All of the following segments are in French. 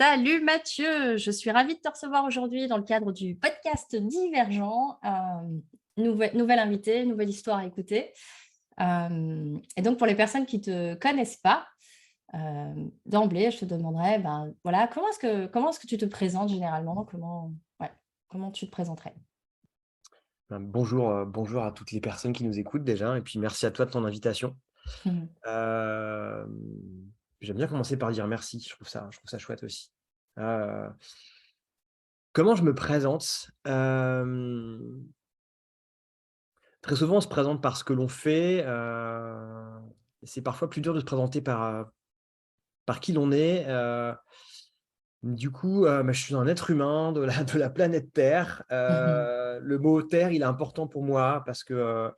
Salut Mathieu, je suis ravie de te recevoir aujourd'hui dans le cadre du podcast Divergent. Nouvelle invitée, nouvelle histoire à écouter. Et donc pour les personnes qui ne te connaissent pas, d'emblée, je te demanderais, voilà, comment est-ce que tu te présentes généralement? Ouais, comment tu te présenterais? Bonjour, bonjour à toutes les personnes qui nous écoutent déjà et puis merci à toi de ton invitation. Mhm. Hem, J'aime bien commencer par dire merci, je trouve ça chouette aussi. Heu, Comment je me présente? Très souvent on se présente par ce que l'on fait, c'est parfois plus dur de se présenter par qui l'on est. Du coup, je suis un être humain de la de la planète Terre. Mhm. Le mot terre, il est important pour moi parce que,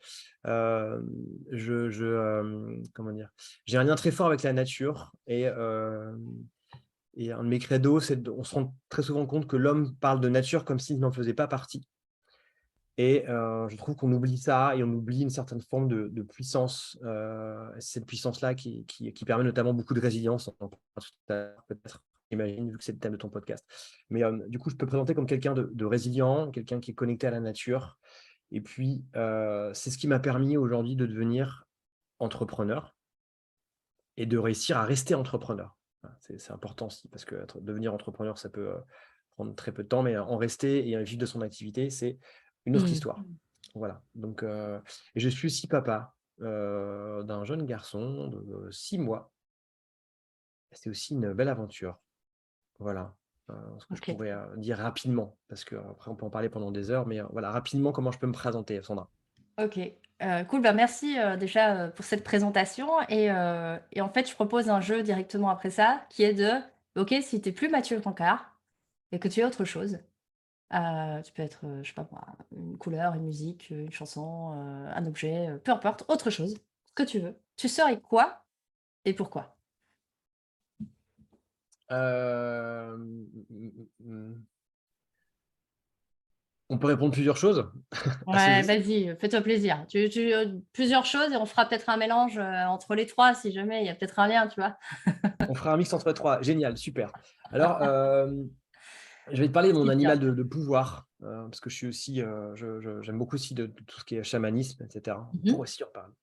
comment dire? J'ai un lien très fort avec la nature et un de mes credos, c'est on se rend très souvent compte que l'homme parle de nature comme s'il n'en faisait pas partie et je trouve qu'on oublie ça et on oublie une certaine forme de puissance, cette puissance-là qui permet notamment beaucoup de résilience, on en parlera tout à l'heure peut-être, j'imagine, vu que c'est le thème de ton podcast. Mais du coup, je peux me présenter comme quelqu'un de résilient, quelqu'un qui est connecté à la nature et puis, c'est ce qui m'a permis aujourd'hui de devenir entrepreneur et de réussir à rester entrepreneur. Voilà, c'est important aussi parce que devenir entrepreneur, ça peut, prendre très peu de temps, mais en rester et vivre de son activité, c'est une autre Mhm. histoire. Voilà, donc et je suis aussi papa, d'un jeune garçon de 6 mois. C'est aussi une belle aventure. Voilà, ce que je Ok. pourrais, dire rapidement parce qu'après on peut en parler pendant des heures, mais voilà, rapidement, comment je peux me présenter, Sandra? Ok, cool. Merci déjà pour cette présentation. Et en fait, je propose un jeu directement après ça qui est ok, si tu n'es plus Mathieu Cancard et que tu es autre chose, tu peux être, je sais pas moi, une couleur, une musique, une chanson, un objet, peu importe, autre chose, ce que tu veux. Tu serais quoi et pourquoi? On peut répondre plusieurs choses à ce Ouais, jeu? vas-y, fais-toi plaisir. Plusieurs choses et on fera peut-être un mélange entre les trois si jamais il y a peut-être un lien, tu vois. On fera un mix entre 3. Génial, super. Alors, je vais te parler de mon Si, animal tiens. de pouvoir, parce que je suis aussi, j'aime beaucoup aussi de tout ce qui est chamanisme et cetera. On pourrait Mhm. aussi en parler.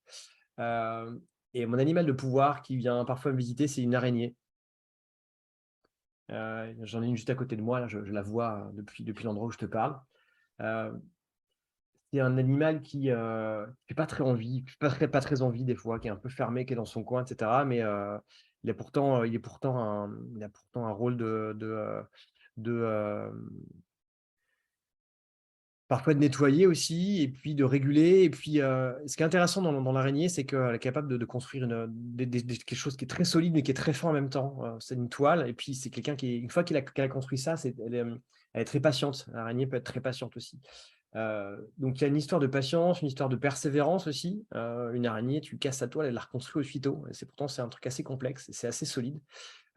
Hem Et mon animal de pouvoir qui vient parfois me visiter, c'est une araignée. J'en ai une juste à côté de moi, là, je la vois, depuis l'endroit où je te parle. Heu, c'est un animal qui fait pas très envie, pas très envie des fois, qui est un peu fermé, qui est dans son coin et cetera, mais il a pourtant un rôle de, parfois de nettoyer aussi et puis de réguler et puis, ce qui est intéressant dans l'araignée, c'est qu'elle est capable de construire des quelque chose qui est très solide, mais qui est très fort en même temps. C'est une toile et puis c'est quelqu'un qui est une fois qu'elle a construit ça, elle est très patiente. L'araignée peut être très patiente aussi. Donc il y a une histoire de patience, une histoire de persévérance aussi. Une araignée, tu casses sa toile, elle la reconstruit aussitôt et c'est un truc assez complexe et c'est assez solide.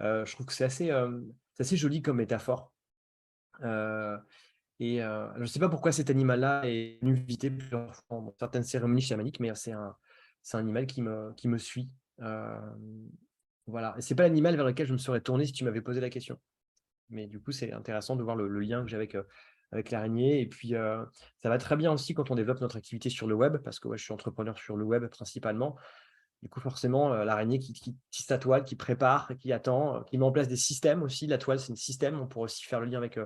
Je trouve que c'est assez joli comme métaphore. Heu je ne sais pas pourquoi cet animal-là est venu me visiter plusieurs fois dans certaines cérémonies chamaniques, mais c'est un animal qui me suit. Voilà et c'est pas l'animal vers lequel je me serais tourné si tu m'avais posé la question. Mais du coup, c'est intéressant de voir le lien que j'ai avec l'araignée et puis, ça va très bien aussi quand on développe notre activité sur le web parce que, ouais, je suis entrepreneur sur le web principalement. Du coup, forcément, l'araignée qui tisse sa toile, qui prépare, qui attend, qui met en place des systèmes aussi. La toile, c'est un système. On pourrait aussi faire le lien avec,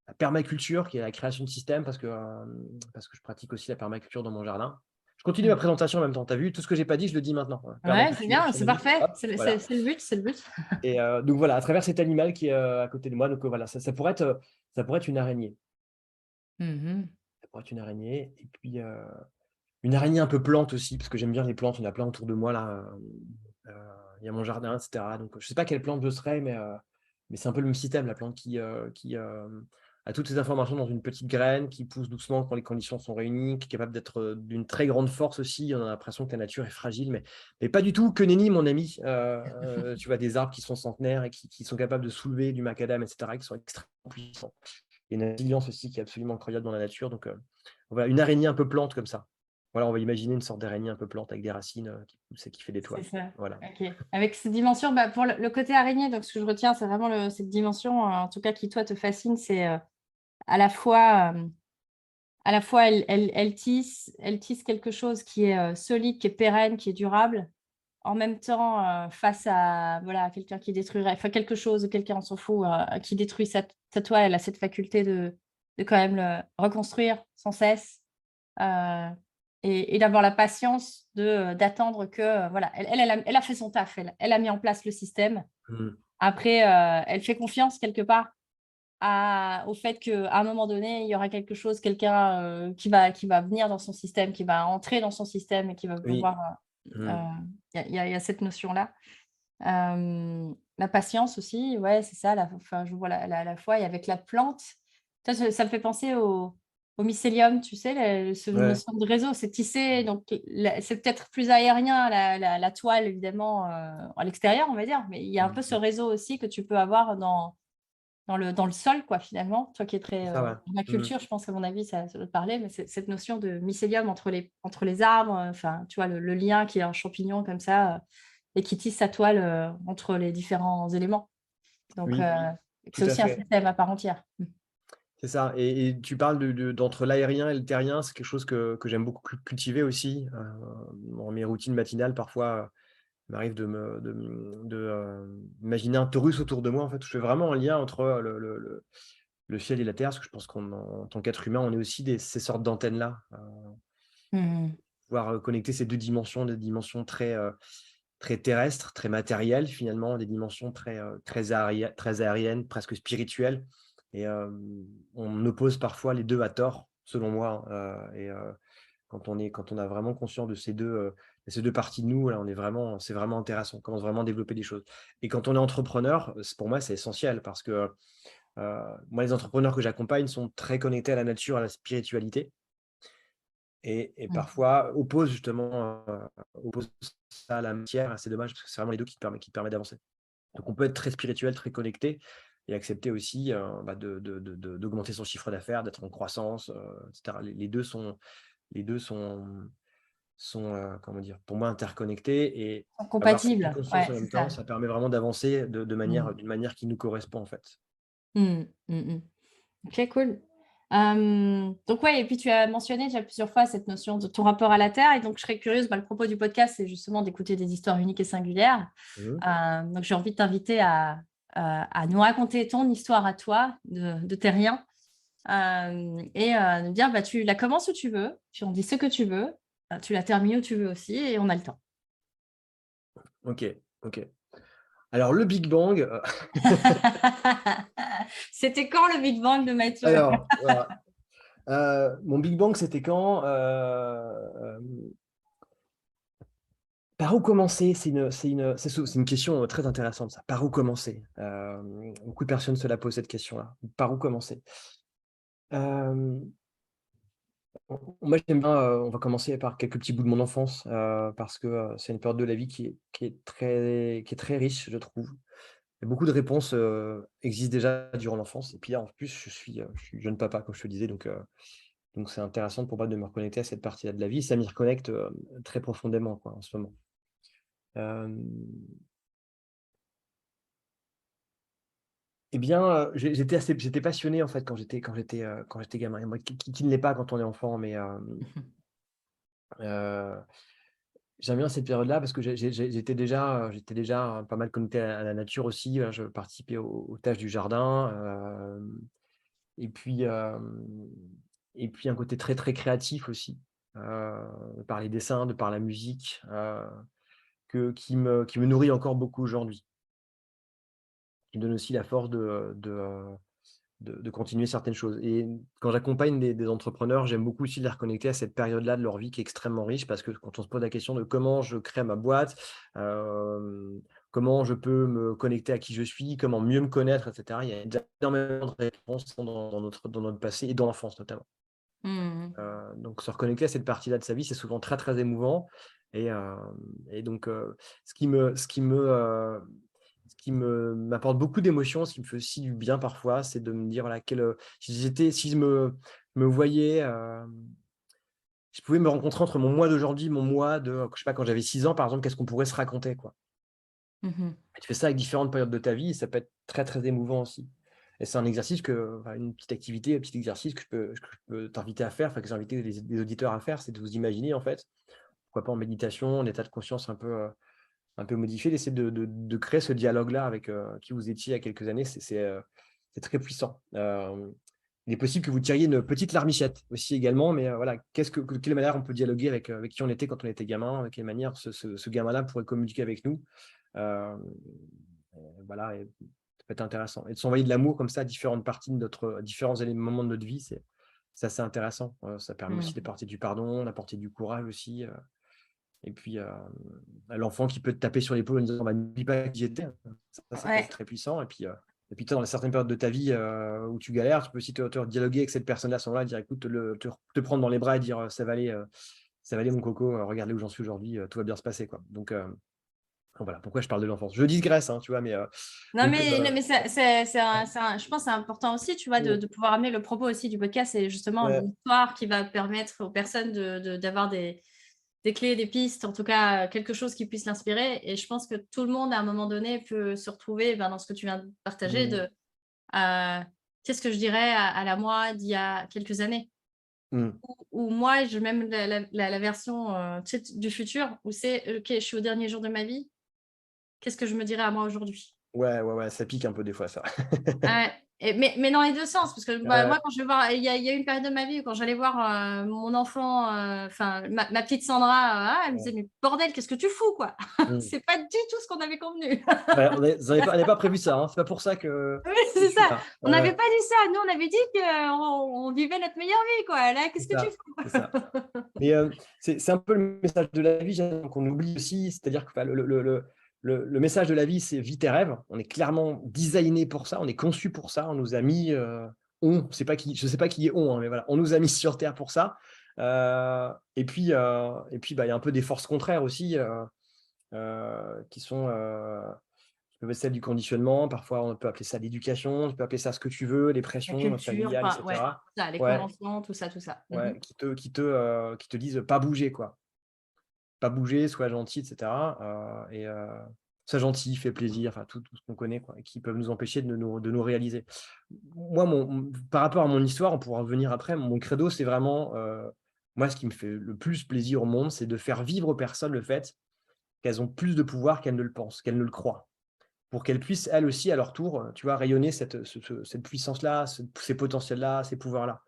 la permaculture, qui est la création de systèmes, parce que je pratique aussi la permaculture dans mon jardin. Je continue ma Mm. présentation en même temps. Tu as vu? Tout ce que j'ai pas dit, je le dis maintenant. Ouais, c'est Permaculture, bien, c'est chamanisme, parfait. hop, voilà C'est le but, c'est le but. et donc voilà, à travers cet animal qui est, à côté de moi, donc voilà, ça pourrait être une araignée. Mhm. Ça pourrait être une araignée et puis, une araignée un peu plante aussi, parce que j'aime bien les plantes. Il y en a plein autour de moi là, il y a mon jardin et cetera, donc je sais pas quelle plante je serais, mais c'est un peu le même système, la plante qui a toutes ces informations dans une petite graine, qui pousse doucement quand les conditions sont réunies, qui est capable d'être, d'une très grande force aussi. On a l'impression que la nature est fragile, mais pas du tout, que nenni mon ami. Tu vois des arbres qui sont centenaires et qui sont capables de soulever du macadam et cetera, qui sont extrêmement puissants. Il y a une résilience aussi qui est absolument incroyable dans la nature, donc voilà, une araignée un peu plante comme ça. Voilà, on va imaginer une sorte d'araignée un peu plante avec des racines, qui pousse et qui fait des C'est toiles. ça. Voilà. OK. Avec cette dimension, bah, pour le côté araignée, donc ce que je retiens, c'est vraiment cette dimension, en tout cas qui toi te fascine, c'est, à la fois, elle tisse quelque chose qui est, solide, qui est pérenne, qui est durable. En même temps, face à voilà, quelqu'un qui détruirait enfin quelque chose ou quelqu'un, on s'en fout, qui détruit sa toile, elle a cette faculté de quand même le reconstruire sans cesse, heu et d'avoir la patience d'attendre que, voilà, elle a fait son taf, elle a mis en place le système. Mmh. Après, elle fait confiance quelque part au fait qu'à un moment donné, il y aura quelque chose, quelqu'un, qui va venir dans son système, qui va entrer dans son système et qui va Oui. pouvoir, Mmh. il y a cette notion-là. La patience aussi, ouais, c'est ça, enfin, je vois la foi et avec la plante, ça me fait penser au mycélium, tu sais, ce Ouais. notion de réseau, c'est tissé, donc c'est peut-être plus aérien la toile évidemment, à l'extérieur, on va dire, mais il y a un peu ce Mmh. réseau aussi que tu peux avoir dans le sol quoi, finalement. Toi qui es C'est très, ça, ouais. dans la Mmh. culture, je pense qu'à mon avis ça doit te parler, mais c'est cette notion de mycélium entre les arbres, enfin, tu vois, le lien qui est un champignon comme ça, et qui tisse sa toile, entre les différents éléments. Donc Oui, tout c'est à aussi un fait. système à part entière. Mmh. C'est ça et tu parles d'entre l'aérien et le terrien, c'est quelque chose que j'aime beaucoup cultiver aussi, dans mes routines matinales parfois, il m'arrive imaginer un torus autour de moi en fait, je fais vraiment un lien entre, le ciel et la terre, parce que je pense en tant qu'être humain, on est aussi ces sortes d'antennes-là, Mmh. pouvoir, connecter ces 2 dimensions, des dimensions très terrestres, très matérielles finalement, des dimensions très aériennes, presque spirituelles et on oppose parfois les 2 à tort, selon moi, quand on a vraiment conscience de ces 2 parties de nous, là, c'est vraiment intéressant. On commence vraiment à développer des choses et quand on est entrepreneur, pour moi, c'est essentiel parce que, moi, les entrepreneurs que j'accompagne sont très connectés à la nature, à la spiritualité et Mmh. parfois opposent ça à la matière et c'est dommage parce que c'est vraiment les 2 qui te permettent d'avancer. Donc on peut être très spirituel, très connecté et accepter aussi, bah, d'augmenter son chiffre d'affaires, d'être en croissance, et cetera. Les 2 sont, comment dire? Pour moi interconnectés et Sont avoir ces 2 compatibles. consciences Ouais, en c'est même temps, ça. ça permet vraiment d'avancer Mmh. d'une manière qui nous correspond, en fait. Mmh. Mmh mh. OK, cool. Donc ouais et puis tu as mentionné déjà plusieurs fois cette notion de ton rapport à la terre et donc je serais curieuse, bah, le propos du podcast, c'est justement d'écouter des histoires uniques et singulières. Mmh. Donc j'ai envie de t'inviter à nous raconter ton histoire à toi de terrien, et de dire, bah, tu la commences où tu veux, tu en dis ce que tu veux, tu la termines où tu veux aussi et on a le temps. OK, OK. Alors le Big Bang, C'était quand le Big Bang de Mathieu? alors voilà, mon Big Bang c'était quand? Par où commencer? C'est une question, très intéressante ça. Par où commencer? Beaucoup de personnes se la posent cette question-là. Par où commencer? Hem, Moi j'aime bien, on va commencer par quelques petits bouts de mon enfance, parce que, c'est une période de la vie qui est très riche, je trouve. Et beaucoup de réponses, existent déjà durant l'enfance et puis là, en plus, je suis jeune papa, comme je te le disais, donc c'est intéressant pour moi de me reconnecter à cette partie-là de la vie. Ça m'y reconnecte, très profondément, quoi, en ce moment. Hem Eh bien, j'étais passionné en fait quand j'étais gamin et moi qui ne l'est pas quand on est enfant, mais heu, j'aime bien cette période-là parce que j'étais déjà pas mal connecté à la nature aussi, je participais aux tâches du jardin, et puis, un côté très, très créatif aussi, par les dessins, de par la musique, qui me nourrit encore beaucoup aujourd'hui. Qui me donne aussi la force de continuer certaines choses et quand j'accompagne des entrepreneurs, j'aime beaucoup aussi les reconnecter à cette période-là de leur vie qui est extrêmement riche parce que quand on se pose la question de comment je crée ma boîte, comment je peux me connecter à qui je suis, comment mieux me connaître et cetera. Il y a énormément de réponses dans notre passé et dans l'enfance notamment. Mmh. Donc se reconnecter à cette partie-là de sa vie, c'est souvent très, très émouvant et donc ce qui m'apporte beaucoup d'émotions, ce qui me fait aussi du bien parfois, c'est de me dire, voilà, si je me voyais, je pouvais me rencontrer entre mon moi d'aujourd'hui, mon moi de, je sais pas, quand j'avais 6 ans, par exemple, qu'est-ce qu'on pourrait se raconter, quoi? Mmh. Et tu fais ça avec différentes périodes de ta vie et ça peut être très, très émouvant aussi. Et c'est un exercice une petite activité, un petit exercice que je peux t'inviter à faire, enfin que j'ai invité les auditeurs à faire, c'est de vous imaginer en fait, pourquoi pas en méditation, en état de conscience un peu modifié, d'essayer de créer ce dialogue-là avec, qui vous étiez il y a quelques années. C'est très puissant. Il est possible que vous tiriez une petite larmichette aussi également, mais voilà, de quelle manière on peut dialoguer avec qui on était quand on était gamin, de quelle manière ce gamin-là pourrait communiquer avec nous. Hem, voilà, et ça peut être intéressant et de s'envoyer de l'amour comme ça à différentes parties de notre à différents moments de notre vie, c'est assez intéressant. Ça permet aussi Mmh. d'apporter du pardon, d'apporter du courage aussi, et puis, à l'enfant qui peut te taper sur l'épaule en disant: «Bah, n'oublie pas qui j'étais». Ça peut être Ouais. très puissant et puis toi, dans certaines périodes de ta vie, où tu galères, tu peux aussi te dialoguer avec cette personne-là à ce moment-là, dire: «Écoute», te prendre dans les bras et dire: ça va aller mon coco, regarde là où j'en suis aujourd'hui, tout va bien se passer», quoi. Voilà pourquoi je parle de l'enfance. Je digresse, hein, tu vois? Donc Non, mais c'est je pense que c'est important aussi, tu vois, mmh, de pouvoir amener le propos aussi du podcast, c'est justement ouais, l'histoire qui va permettre aux personnes d'avoir des clés, des pistes, en tout cas, quelque chose qui puisse l'inspirer et je pense que tout le monde, à un moment donné, peut se retrouver, ben, dans ce que tu viens de partager mmh, heu, qu'est-ce que je dirais à la moi d'il y a quelques années? mmh. Ou moi, j'ai même la version, tu sais, du futur où c'est: «OK, je suis au dernier jour de ma vie, qu'est-ce que je me dirais à moi aujourd'hui?» Ouais, ouais, ouais, ça pique un peu des fois ça. Ouais et mais dans les 2 sens, parce que, bah, Ouais, moi, quand je vais voir il y a eu une période de ma vie où quand j'allais voir, mon enfant, enfin ma petite Sandra, elle me disait: ouais. «Mais bordel, qu'est-ce que tu fous, quoi?» Mmh. C'est pas du tout ce qu'on avait convenu. Ouais, on avait pas prévu ça, hein. C'est pas pour ça que Oui, je c'est suis ça. là. On Ouais, n'avait ouais, pas dit ça. Nous, on avait dit qu'on vivait notre meilleure vie, quoi. Là, c'est qu'est-ce que tu ça, fous? c'est ça. Mais, c'est un peu le message de la vie, qu'on oublie aussi. C'est-à-dire que, enfin, le message de la vie, c'est: «Vis tes rêves». On est clairement designé pour ça, on est conçu pour ça. On nous a mis, c'est pas qui je sais pas qui est «on», hein, mais voilà, on nous a mis sur terre pour ça. Bah, il y a un peu des forces contraires aussi, qui sont, qui peuvent être celles du conditionnement. Parfois, on peut appeler ça l'éducation, tu peux appeler ça ce que tu veux, les La pressions, culture, familiales et enfin, ouais, cetera. ça, les Ouais, conventions, tout ça, tout ça. Mmh mh. ouais, qui te disent: «Pas bouger», quoi. Pas bouger, sois gentil et cetera, sois gentil, fais plaisir, enfin tout ce qu'on connaît, quoi, et qui peuvent nous empêcher de nous réaliser. Moi, par rapport à mon histoire, on pourra revenir après, mon credo, c'est vraiment, moi, ce qui me fait le plus plaisir au monde, c'est de faire vivre aux personnes le fait qu'elles ont plus de pouvoir qu'elles ne le pensent, qu'elles ne le croient. Pour qu'elles puissent, elles aussi, à leur tour, tu vois, rayonner cette puissance-là, ces potentiels-là, ces pouvoirs-là.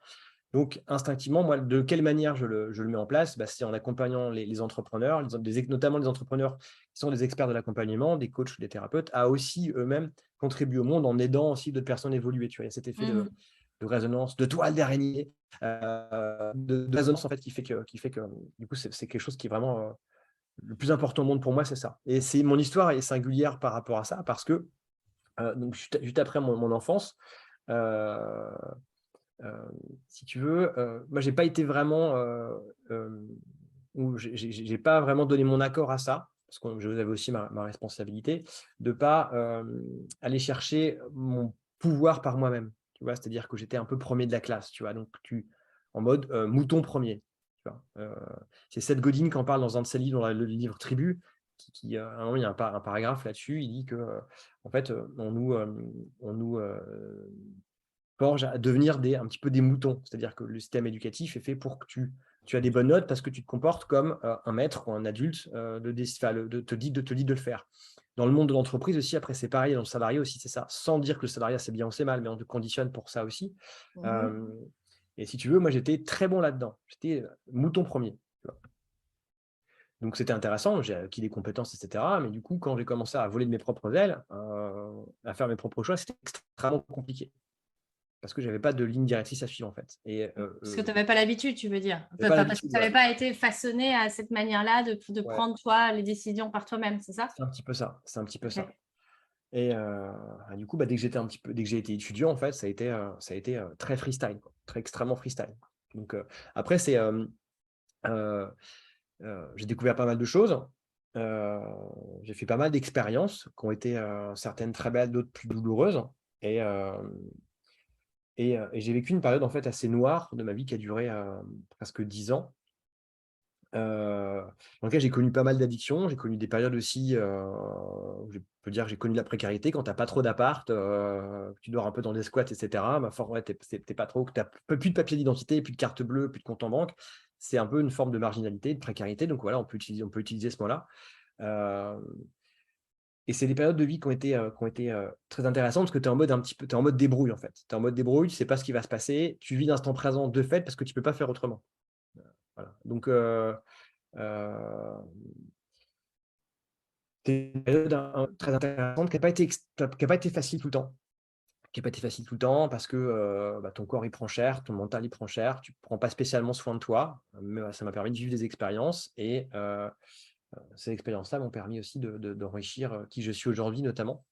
Donc instinctivement, moi, de quelle manière je le mets en place? Bah, c'est en accompagnant les entrepreneurs, notamment les entrepreneurs qui sont des experts de l'accompagnement, des coachs, des thérapeutes, à aussi eux-mêmes contribuer au monde en aidant aussi d'autres personnes à évoluer, tu vois? Il y a cet effet Mmh de mh. résonance, de toile d'araignée, de résonance en fait qui fait que du coup, c'est quelque chose qui est vraiment, le plus important au monde pour moi, c'est ça. Et mon histoire est singulière par rapport à ça parce que, donc juste après mon enfance, heu si tu veux, moi j'ai pas été vraiment, ou j'ai pas vraiment donné mon accord à ça, parce que j'avais aussi ma responsabilité de pas, aller chercher mon pouvoir par moi-même, tu vois? C'est-à-dire que j'étais un peu premier de la classe, tu vois? Donc en mode, mouton premier, tu vois? C'est Seth Godin qui en parle dans un de ses livres, dans le livre Tribu, à un moment, il y a un paragraphe là-dessus, il dit que, en fait, on nous forge à devenir un petit peu des moutons. C'est-à-dire que le système éducatif est fait pour que tu as des bonnes notes parce que tu te comportes comme, un maître ou un adulte, te dit de le faire. Dans le monde de l'entreprise aussi, après, c'est pareil, dans le salarié aussi, c'est ça. Sans dire que le salariat, c'est bien ou c'est mal, mais on te conditionne pour ça aussi. Mmh mh. Hem et si tu veux, moi, j'étais très bon là-dedans. J'étais, mouton premier. Tu vois? Donc c'était intéressant, j'ai acquis des compétences et cetera, mais du coup, quand j'ai commencé à voler de mes propres ailes, à faire mes propres choix, c'était extrêmement compliqué. Parce que j'avais pas de ligne directrice à suivre en fait Parce que tu avais pas l'habitude, tu veux dire? j'avais Enfin, pas parce que l'habitude, tu ouais. avais pas été façonné à cette manière-là de Ouais, prendre, toi, les décisions par toi-même, c'est ça? c'est un petit peu ça, c'est un petit peu ça. OK. Et du coup, bah, dès que j'ai été étudiant en fait, ça a été, très freestyle quoi, très extrêmement freestyle. Donc après heu j'ai découvert pas mal de choses, heu, j'ai fait pas mal d'expériences qui ont été, certaines très belles, d'autres plus douloureuses et hem et j'ai vécu une période en fait assez noire de ma vie qui a duré, presque 10 ans. dans lequel j'ai connu pas mal d'addictions. J'ai connu des périodes aussi, où je peux dire que j'ai connu la précarité quand tu as pas trop d'appart, que tu dors un peu dans des squats et cetera. Ouais, tu pas trop, que tu as plus de papier d'identité, plus de carte bleue, plus de compte en banque. C'est un peu une forme de marginalité, de précarité, donc voilà, on peut utiliser ce mot-là. Heu et c'est des périodes de vie qui ont été très intéressantes parce que tu es en mode un petit peu tu es en mode débrouille, en fait. Tu es en mode débrouille, tu sais pas ce qui va se passer, tu vis l'instant présent de fait parce que tu peux pas faire autrement. Voilà, donc heu c'est une période très intéressante qui a pas été qui a pas été facile tout le temps. Qui a pas été facile tout le temps parce que, bah, ton corps, il prend cher, ton mental, il prend cher, tu prends pas spécialement soin de toi, mais ça m'a permis de vivre des expériences et ces expériences-là m'ont permis aussi d'enrichir, qui je suis aujourd'hui notamment.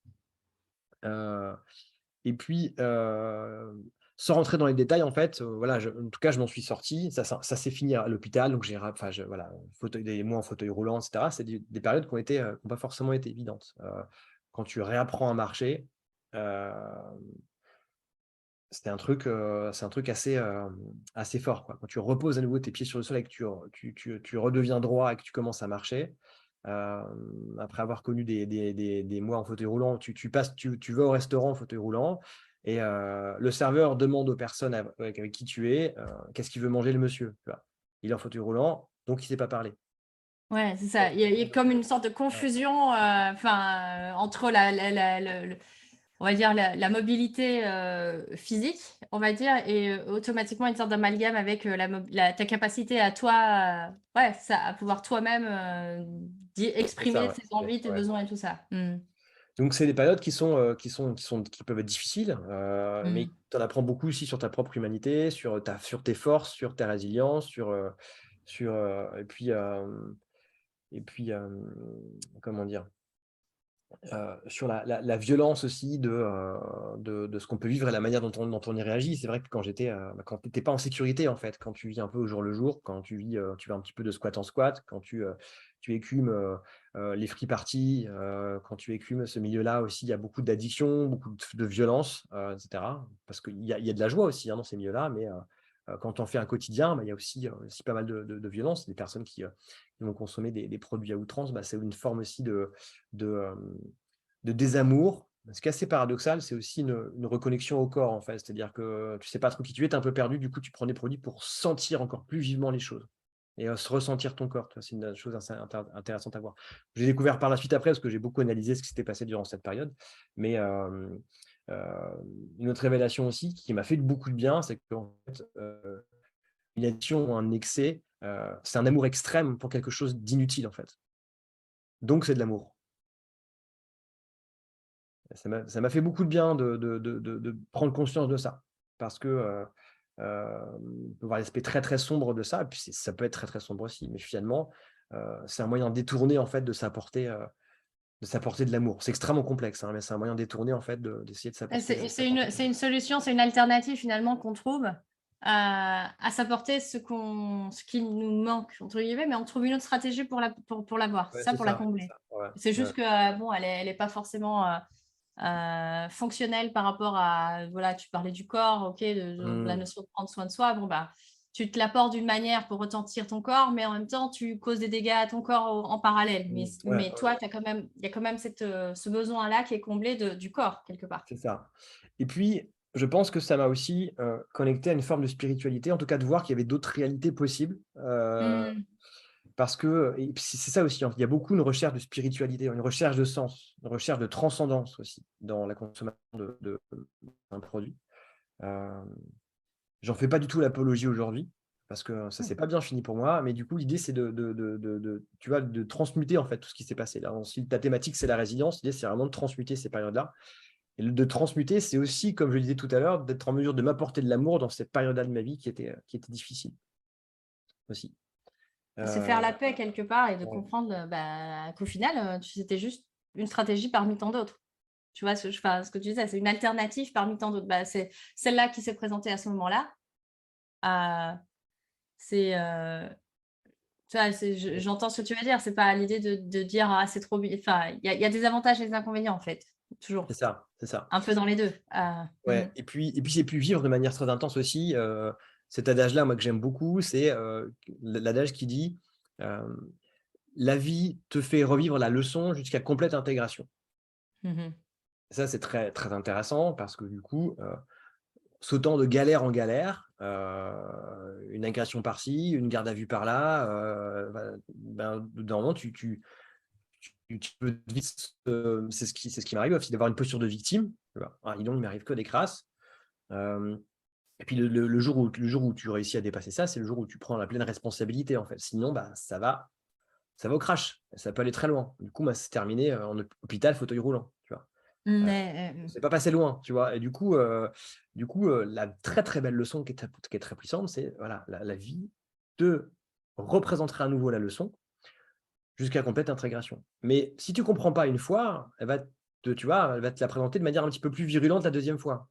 Heu et puis, sans rentrer dans les détails, en fait, voilà, en tout cas, je m'en suis sorti. Ça s'est fini à l'hôpital, donc j'ai ra enfin, voilà, fauteuil des mois en fauteuil roulant et cetera. C'est des périodes qui ont pas forcément été évidentes. Quand tu réapprends à marcher, heu, c'est un truc assez fort, quoi. Quand tu reposes à nouveau tes pieds sur le sol et que tu redeviens droit et que tu commences à marcher, après avoir connu des mois en fauteuil roulant, tu vas au restaurant en fauteuil roulant et le serveur demande aux personnes avec qui tu es, qu'est-ce qu'il veut manger le monsieur, tu vois? Il est en fauteuil roulant, donc il ne sait pas parler. Ouais, c'est ça. Il y a comme une sorte de Ouais, confusion, enfin, entre le on va dire la mobilité, physique, on va dire et automatiquement une sorte d'amalgame avec, la ta capacité à toi, ouais, ça, à pouvoir toi-même, c'est ça, exprimer ouais, tes envies, tes ouais. besoins et tout ça. Mmh. Donc c'est des périodes qui peuvent être difficiles, mais Mmh. tu en apprends beaucoup aussi sur ta propre humanité, sur tes forces, sur ta résilience, et puis, comment dire? Sur la violence aussi de ce qu'on peut vivre et la manière dont on y réagit. C'est vrai que quand tu étais pas en sécurité, en fait, quand tu vis un peu au jour le jour, quand tu vas un petit peu de squat en squat, quand tu écumes, les free parties, quand tu écumes ce milieu-là aussi, il y a beaucoup d'addictions, beaucoup de violence, et cetera. Parce qu'il y a de la joie aussi, hein, dans ces milieux-là, mais quand on fait un quotidien, bah, il y a aussi pas mal de violence. Des personnes qui vont consommer des produits à outrance, bah, c'est une forme aussi de, hem de désamour. Ce qui est assez paradoxal, c'est aussi une reconnexion au corps, en fait. C'est-à-dire que tu sais pas trop qui tu es, tu es un peu perdu, du coup, tu prends des produits pour sentir encore plus vivement les choses et se ressentir ton corps, tu vois? C'est une chose assez intéressante à voir. J'ai découvert par la suite après, parce que j'ai beaucoup analysé ce qui s'était passé durant cette période, mais heu, une autre révélation aussi qui m'a fait beaucoup de bien, c'est qu'en fait, une addiction ou un excès, c'est un amour extrême pour quelque chose d'inutile, en fait. Donc c'est de l'amour. Ça m'a fait beaucoup de bien de prendre conscience de ça. Parce que, on peut voir l'aspect très, très sombre de ça et puis ça peut être très, très sombre aussi. Mais finalement, c'est un moyen détourné en fait de s'apporter de l'amour. C'est extrêmement complexe, hein, mais c'est un moyen détourné en fait d'essayer de Et s'apporter c'est de et c'est s'apporter une de c'est l'amour. une solution, c'est une alternative finalement qu'on trouve à s'apporter ce qui nous «manque» entre guillemets, mais on trouve une autre stratégie pour l'avoir, c'est Ouais, ça, c'est pour la ça, c'est combler. ça. Ouais, C'est ouais. juste que, bon, elle est pas forcément, fonctionnelle par rapport à voilà, tu parlais du corps, OK, de la Mmh. notion de prendre soin de soi. Bon, bah, tu te l'apportes d'une manière pour retentir ton corps, mais en même temps, tu causes des dégâts à ton corps en parallèle. Mais Mmh. Ouais, mais ouais, toi, il y a quand même ce besoin-là qui est comblé du corps quelque part. c'est ça. Et puis, je pense que ça m'a aussi, connecté à une forme de spiritualité, en tout cas de voir qu'il y avait d'autres réalités possibles, Mmh. parce que et puis c'est ça aussi, hein, il y a beaucoup une recherche de spiritualité, une recherche de sens, une recherche de transcendance aussi dans la consommation d'un produit. Hem, J'en fais pas du tout l'apologie aujourd'hui, parce que ça s'est pas bien fini pour moi, mais du coup, l'idée, c'est tu vois, de transmuter, en fait, tout ce qui s'est passé là. Ensuite, ta thématique, c'est la résilience. L'idée, c'est vraiment de transmuter ces périodes-là et de transmuter, c'est aussi, comme je le disais tout à l'heure, d'être en mesure de m'apporter de l'amour dans cette période-là de ma vie qui était difficile aussi. C'est faire la Heu, paix quelque part et de ouais, comprendre, bah, qu'au final, c'était juste une stratégie parmi tant d'autres. Tu vois ce que tu disais, c'est une alternative parmi tant d'autres. Bah, c'est celle-là qui s'est présentée à ce moment-là. Heu, c'est, tu vois, j'entends ce que tu veux dire. C'est pas l'idée de dire: «Ah, c'est trop bi», enfin, il y a des avantages et des inconvénients, en fait, c'est toujours. ça, c'est ça. Un peu dans les 2. Mmh. Ouais et puis j'ai pu vivre de manière très intense aussi, cet adage-là, moi, que j'aime beaucoup, c'est, l'adage qui dit: La vie te fait revivre la leçon jusqu'à complète intégration. Mmh. Ça, c'est très, très intéressant parce que du coup, sautant de galère en galère, une agression par-ci, une garde à vue par-là, ben, au bout d'un moment, tu peux vite, c'est ce qui m'arrive aussi d'avoir une posture de victime, tu vois? «Ah dis donc, il m'arrive que des crasses». Hem Et puis le jour où tu réussis à dépasser ça, c'est le jour où tu prends la pleine responsabilité, en fait. Sinon, bah, ça va au crash, ça peut aller très loin. Du coup, moi, c'est terminé, en hôpital, fauteuil roulant, tu vois? Mmh, Heu, mmh. c'est pas passé loin, tu vois? Et du coup, la très, très belle leçon qui est très puissante, c'est voilà, la vie te représentera à nouveau la leçon jusqu'à complète intégration. Mais si tu comprends pas une fois, elle va te la présenter de manière un petit peu plus virulente la deuxième fois,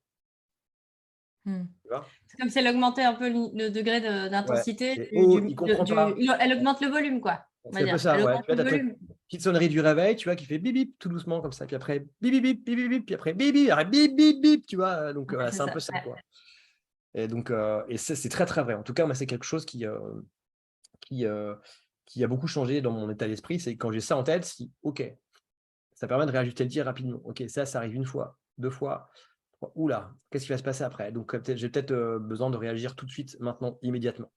Mmh. tu vois? C'est comme si elle augmentait un peu le degré Ouais, d'intensité c'est: du «Oh, du il de comprend du pas». elle augmente le volume, quoi, on va C'est un peu dire. Elle ça, ouais. augmente Tu vois, le tu as ta volume. petite sonnerie du réveil, tu vois, qui fait bip bip tout doucement comme ça, puis après bip bip bip, bip bip bip, puis après bip bip, après bip bip bip, tu vois? Donc Ouais, voilà, c'est c'est un ça, peu ça, ouais. quoi. Et donc et ça, c'est très, très vrai. En tout cas, moi, c'est quelque chose qui, heu, qui a beaucoup changé dans mon état d'esprit. C'est quand j'ai ça en tête, si OK, ça permet de réajuster le tir rapidement. OK, ça arrive une fois, 2 fois, 3, ouh là, qu'est-ce qui va se passer après? Donc j'ai peut-être besoin de réagir tout de suite, maintenant, immédiatement.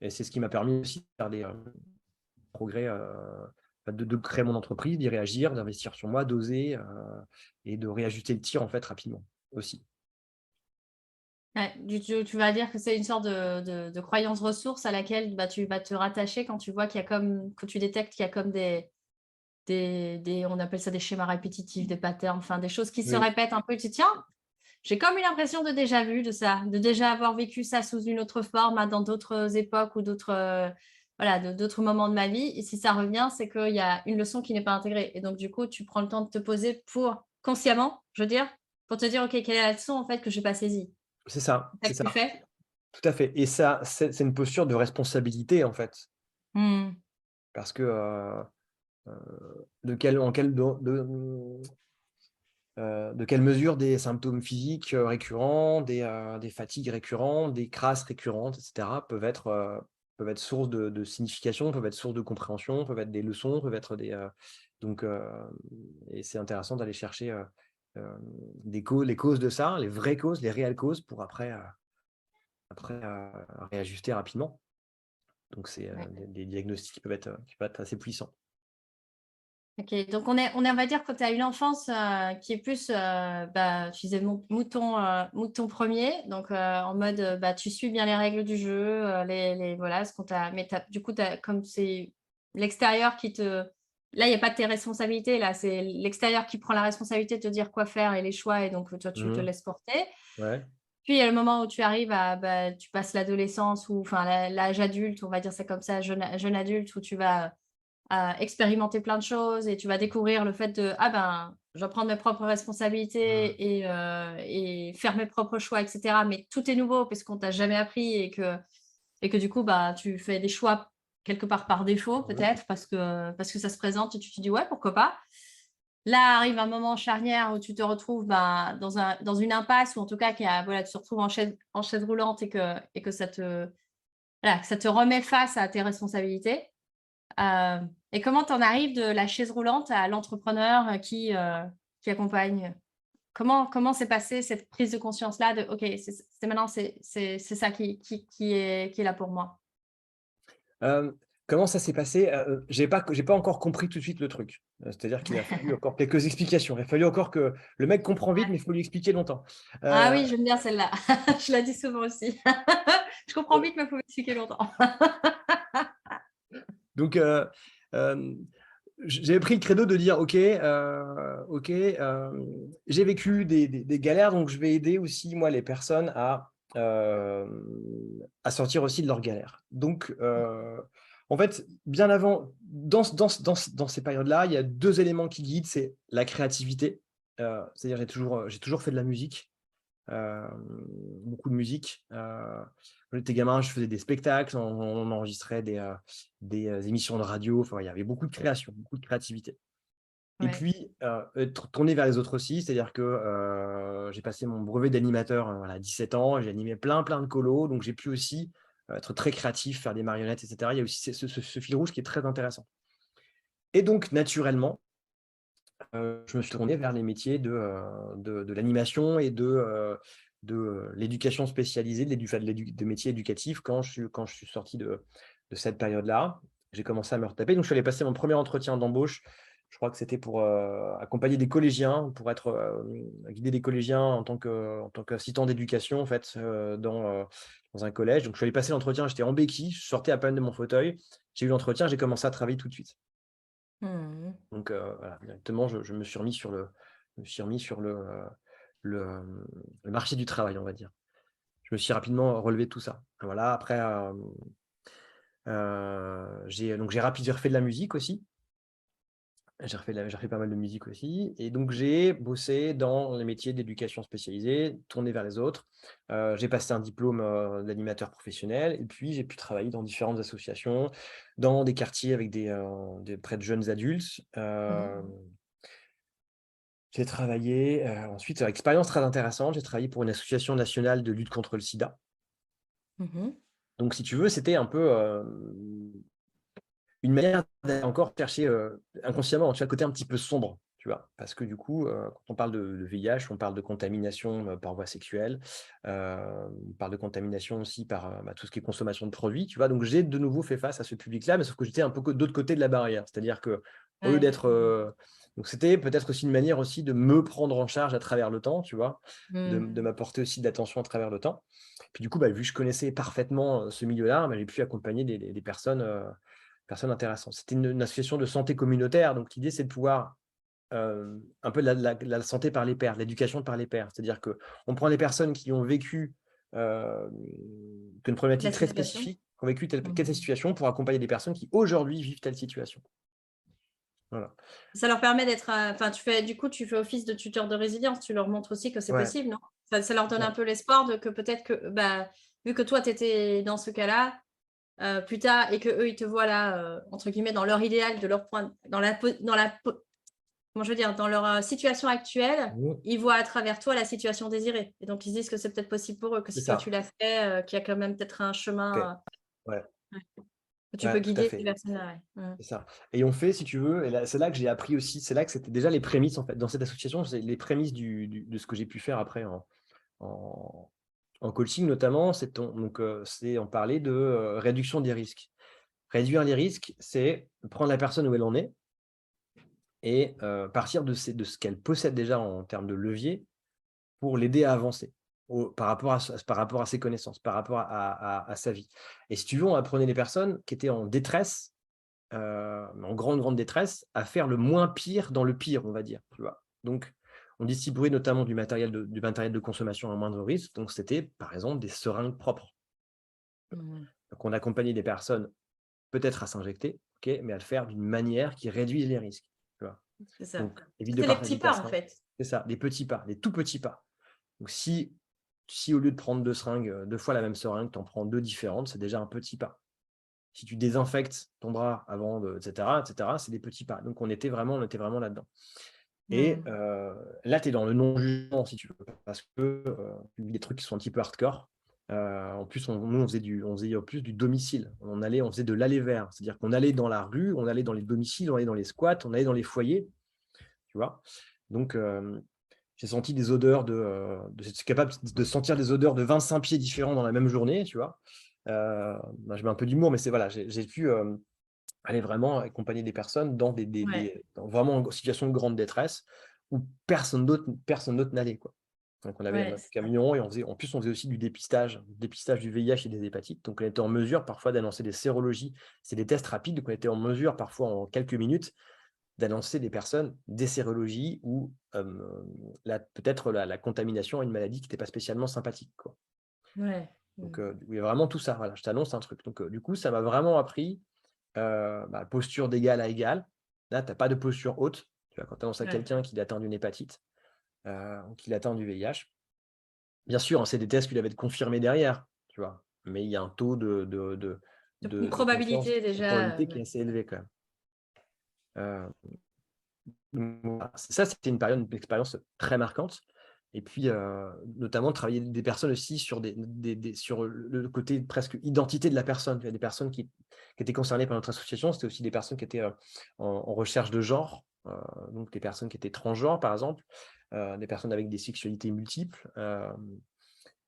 Et c'est ce qui m'a permis aussi de faire des, progrès, de créer mon entreprise, d'y réagir, d'investir sur moi, d'oser, et de réajuster le tir, en fait, rapidement, aussi. Ouais, tu vas dire que c'est une sorte de croyance ressource à laquelle, bah, tu vas te rattacher quand tu vois qu'il y a comme que tu détectes qu'il y a comme des on appelle ça des schémas répétitifs, des patterns, enfin des choses qui se Oui, répètent un peu. Tu dis: «Tiens, j'ai comme une impression de déjà vu de ça, de déjà avoir vécu ça sous une autre forme, dans d'autres époques ou d'autres, voilà, d'autres moments de ma vie et si ça revient, c'est qu'il y a une leçon qui n'est pas intégrée» et donc du coup, tu prends le temps de te poser pour consciemment, je veux dire, pour te dire: «OK, quelle est la leçon en fait que j'ai pas saisie?» c'est ça, C'est ça c'est que tu ça, fais? tout à fait. Et ça, c'est une posture de responsabilité, en fait, Mmh. parce que, de quelle en quelle de quelle mesure des symptômes physiques, récurrents, des fatigues récurrentes, des crasses récurrentes et cetera peuvent être source de signification, peuvent être source de compréhension, peuvent être des leçons, peuvent être donc et c'est intéressant d'aller chercher, les causes de ça, les vraies causes, les réelles causes pour après, réajuster rapidement. Donc c'est, Ouais. des diagnostics qui peuvent être assez puissants. OK, donc on est on va dire quand tu as une enfance, qui est plus, bah, tu disais mouton 1er donc en mode, bah, tu suis bien les règles du jeu, les voilà ce qu'on t'a mais du coup, comme c'est l'extérieur qui te là, il y a pas de tes responsabilités, là, c'est l'extérieur qui prend la responsabilité de te dire quoi faire et les choix et donc toi, tu te Mmh. laisses porter. Ouais. Puis il y a le moment où tu arrives à, bah, tu passes l'adolescence ou enfin l'âge adulte, on va dire ça comme ça, jeune adulte où tu vas expérimenter plein de choses et tu vas découvrir le fait de: «Ah ben, je dois prendre mes propres Mmh. responsabilités et faire mes propres choix et cetera». Mais tout est nouveau parce qu'on t'a jamais appris et que du coup, bah, tu fais des choix quelque part par défaut Mmh. peut-être parce que ça se présente et tu te dis: «Ouais, pourquoi pas?» Là arrive un moment charnière où tu te retrouves, ben, dans une impasse ou en tout cas voilà, tu te retrouves en chaise roulante et que ça te voilà, que ça te remet face à tes responsabilités. Et comment tu en arrives de la chaise roulante à l'entrepreneur, qui accompagne? Comment s'est passée cette prise de conscience-là de: «OK, c'est maintenant, c'est ça qui est là pour moi»? Hem, Comment ça s'est passé? J'ai pas encore compris tout de suite le truc. C'est-à-dire qu'il a fallu encore quelques explications. Il a fallu encore que le mec comprend vite, mais il faut lui expliquer longtemps. Ah Heu, oui, j'aime bien celle-là. Je la dis souvent aussi. Je comprends vite, mais il faut m'expliquer longtemps. donc j'avais pris le credo de dire: «OK, j'ai vécu des galères, donc je vais aider aussi moi les personnes à sortir aussi de leurs galères». Donc en fait, bien avant, dans ces périodes-là, il y a 2 éléments qui guident, c'est la créativité, c'est-à-dire j'ai toujours fait de la musique. Beaucoup de musique. Quand j'étais gamin, je faisais des spectacles, on enregistrait des émissions de radio, enfin, il y avait beaucoup de création, beaucoup de créativité. Et Ouais. puis, être tourné vers les autres aussi, c'est-à-dire que, j'ai passé mon brevet d'animateur, voilà, à 17 ans, j'ai animé plein, plein de colos, donc j'ai pu aussi, être très créatif, faire des marionnettes, etc. Il y a aussi ce fil rouge qui est très intéressant. Et donc, naturellement, je me suis tourné vers les métiers de l'animation et de l'éducation spécialisée, des métiers éducatifs quand je suis sorti de cette période-là. J'ai commencé à me retaper. Donc, je suis allé passer mon premier entretien d'embauche. Je crois que c'était pour accompagner des collégiens, pour être guider des collégiens en tant qu'assistant d'éducation en fait, dans un collège. Donc, je suis allé passer l'entretien, j'étais en béquille, je sortais à peine de mon fauteuil. J'ai eu l'entretien, j'ai commencé à travailler tout de suite. Mmh. Donc voilà, directement, je me suis remis sur le marché du travail, on va dire. Je me suis rapidement relevé de tout ça. Voilà, après, j'ai refait de la musique aussi. J'ai refait pas mal de musique aussi et donc j'ai bossé dans les métiers d'éducation spécialisée, tourné vers les autres. J'ai passé un diplôme, d'animateur professionnel et puis j'ai pu travailler dans différentes associations, dans des quartiers avec près de jeunes adultes. Mmh. J'ai travaillé, ensuite, expérience très intéressante, j'ai travaillé pour une association nationale de lutte contre le sida. Mmh. Donc si tu veux, c'était un peu, une manière d'aller encore chercher, inconsciemment, tu vois, le côté un petit peu sombre, tu vois? Parce que du coup, quand on parle de VIH, on parle de contamination, par voie sexuelle, on parle de contamination aussi par, tout ce qui est consommation de produits, tu vois? Donc j'ai de nouveau fait face à ce public-là, mais sauf que j'étais un peu de l'autre côté de la barrière. C'est-à-dire qu'au lieu Ouais. d'être, donc c'était peut-être aussi une manière aussi de me prendre en charge à travers le temps, tu vois? De Mmh. m'apporter aussi de l'attention à travers le temps. Puis du coup, vu que je connaissais parfaitement, ce milieu-là, j'ai pu accompagner des personnes intéressantes. C'était une association de santé communautaire, donc l'idée, c'est de pouvoir, un peu la santé par les pairs, l'éducation par les pairs. C'est-à-dire qu'on prend des personnes qui ont vécu, hem, une La problématique très situation. spécifique, qui ont vécu telle Mmh. situation pour accompagner des personnes qui aujourd'hui vivent telle situation. Voilà. Ça leur permet d'être, enfin, tu fais office de tuteur de résilience, tu leur montres aussi que c'est Ouais, possible, non? Ça leur c'est donne un ça. peu l'espoir de que peut-être que, vu que toi tu étais dans ce cas-là, plus tard et qu'eux ils te voient là, entre guillemets «dans leur idéal», de leur point dans la po comment je veux dire? Dans leur, situation actuelle, Mmh, ils voient à travers toi la situation désirée et donc ils se disent que c'est peut-être possible pour eux, que c'est si toi tu ça. l'as fait, qu'il y a quand même peut-être un OK. chemin, Ouais, ouais, que tu peux ouais, tout à guider ces fait. personnes-là, ouais. Mmh. C'est ça et on fait, si tu veux et là, c'est là que j'ai appris aussi, c'est là que c'était déjà les prémices, en fait. Dans cette association, c'est les prémices de ce que j'ai pu faire après en en coaching notamment, c'est on parlait de, réduction des risques. Réduire les risques, c'est prendre la personne où elle en est et partir de ce qu'elle possède déjà en termes de levier pour l'aider à avancer par rapport à ses connaissances, par rapport à sa vie et si tu veux, on apprenait les personnes qui étaient en détresse, en grande, grande détresse, à faire le moins pire dans le pire, on va dire, tu vois? Donc, on distribuait notamment du matériel de consommation à moindre risque, donc c'était, par exemple, des seringues propres. Mmh. Donc on accompagnait des personnes peut-être à s'injecter, OK, mais à le faire d'une manière qui réduise les risques, tu vois? C'est ça. Donc évite de C'était les partager petits ta pas, en seringue. fait. C'est ça, des petits pas, des tout petits pas. Donc si au lieu de prendre 2 seringues, 2 fois la même seringue, tu en prends 2 différentes, c'est déjà un petit pas. Si tu désinfectes ton bras avant de et cetera, c'est des petits pas. Donc on était vraiment là-dedans. Et Mmh. là, tu es dans le non-jugement si tu veux, parce que, tu vis des trucs qui sont un petit peu hardcore. En plus, on faisait en plus du domicile. On faisait de l'aller vers, c'est-à-dire qu'on allait dans la rue, on allait dans les domiciles, on allait dans les squats, on allait dans les foyers, tu vois? Donc j'ai senti des odeurs j'étais capable de sentir des odeurs de 25 pieds différents dans la même journée, tu vois? Je mets un peu d'humour, mais c'est voilà, j'ai pu, aller vraiment accompagner des personnes dans Ouais, dans vraiment en situation de grande détresse où personne d'autre n'allait, quoi. Donc on avait ouais, notre c'est ça. camion et on faisait aussi du dépistage du VIH et des hépatites. Donc on était en mesure parfois d'annoncer des sérologies. C'est des tests rapides, donc on était en mesure parfois en quelques minutes d'annoncer des personnes des sérologies ou, peut-être la contamination à une maladie qui n'était pas spécialement sympathique, quoi. Ouais. Donc Mmh. il y a vraiment tout ça, voilà, je t'annonce un truc. Donc du coup, ça m'a vraiment appris posture d'égal à égal. Là, tu as pas de posture haute. Tu vois, quand tu annonces à Ouais. quelqu'un qu'il atteint d'une hépatite, ou qu'il atteint du VIH, bien sûr, hein, c'est des tests qui doivent être confirmés derrière, tu vois? Mais il y a un taux Une de confiance, probabilité de déjà, probabilité qui est ouais. assez élevé quand même. Donc voilà, ça, c'était une expérience très marquante. Et puis, notamment, travailler des personnes aussi sur, sur le côté presque identité de la personne. Il y a des personnes qui étaient concernées par notre association, c'était aussi des personnes qui étaient en recherche de genre, donc des personnes qui étaient transgenres, par exemple, des personnes avec des sexualités multiples.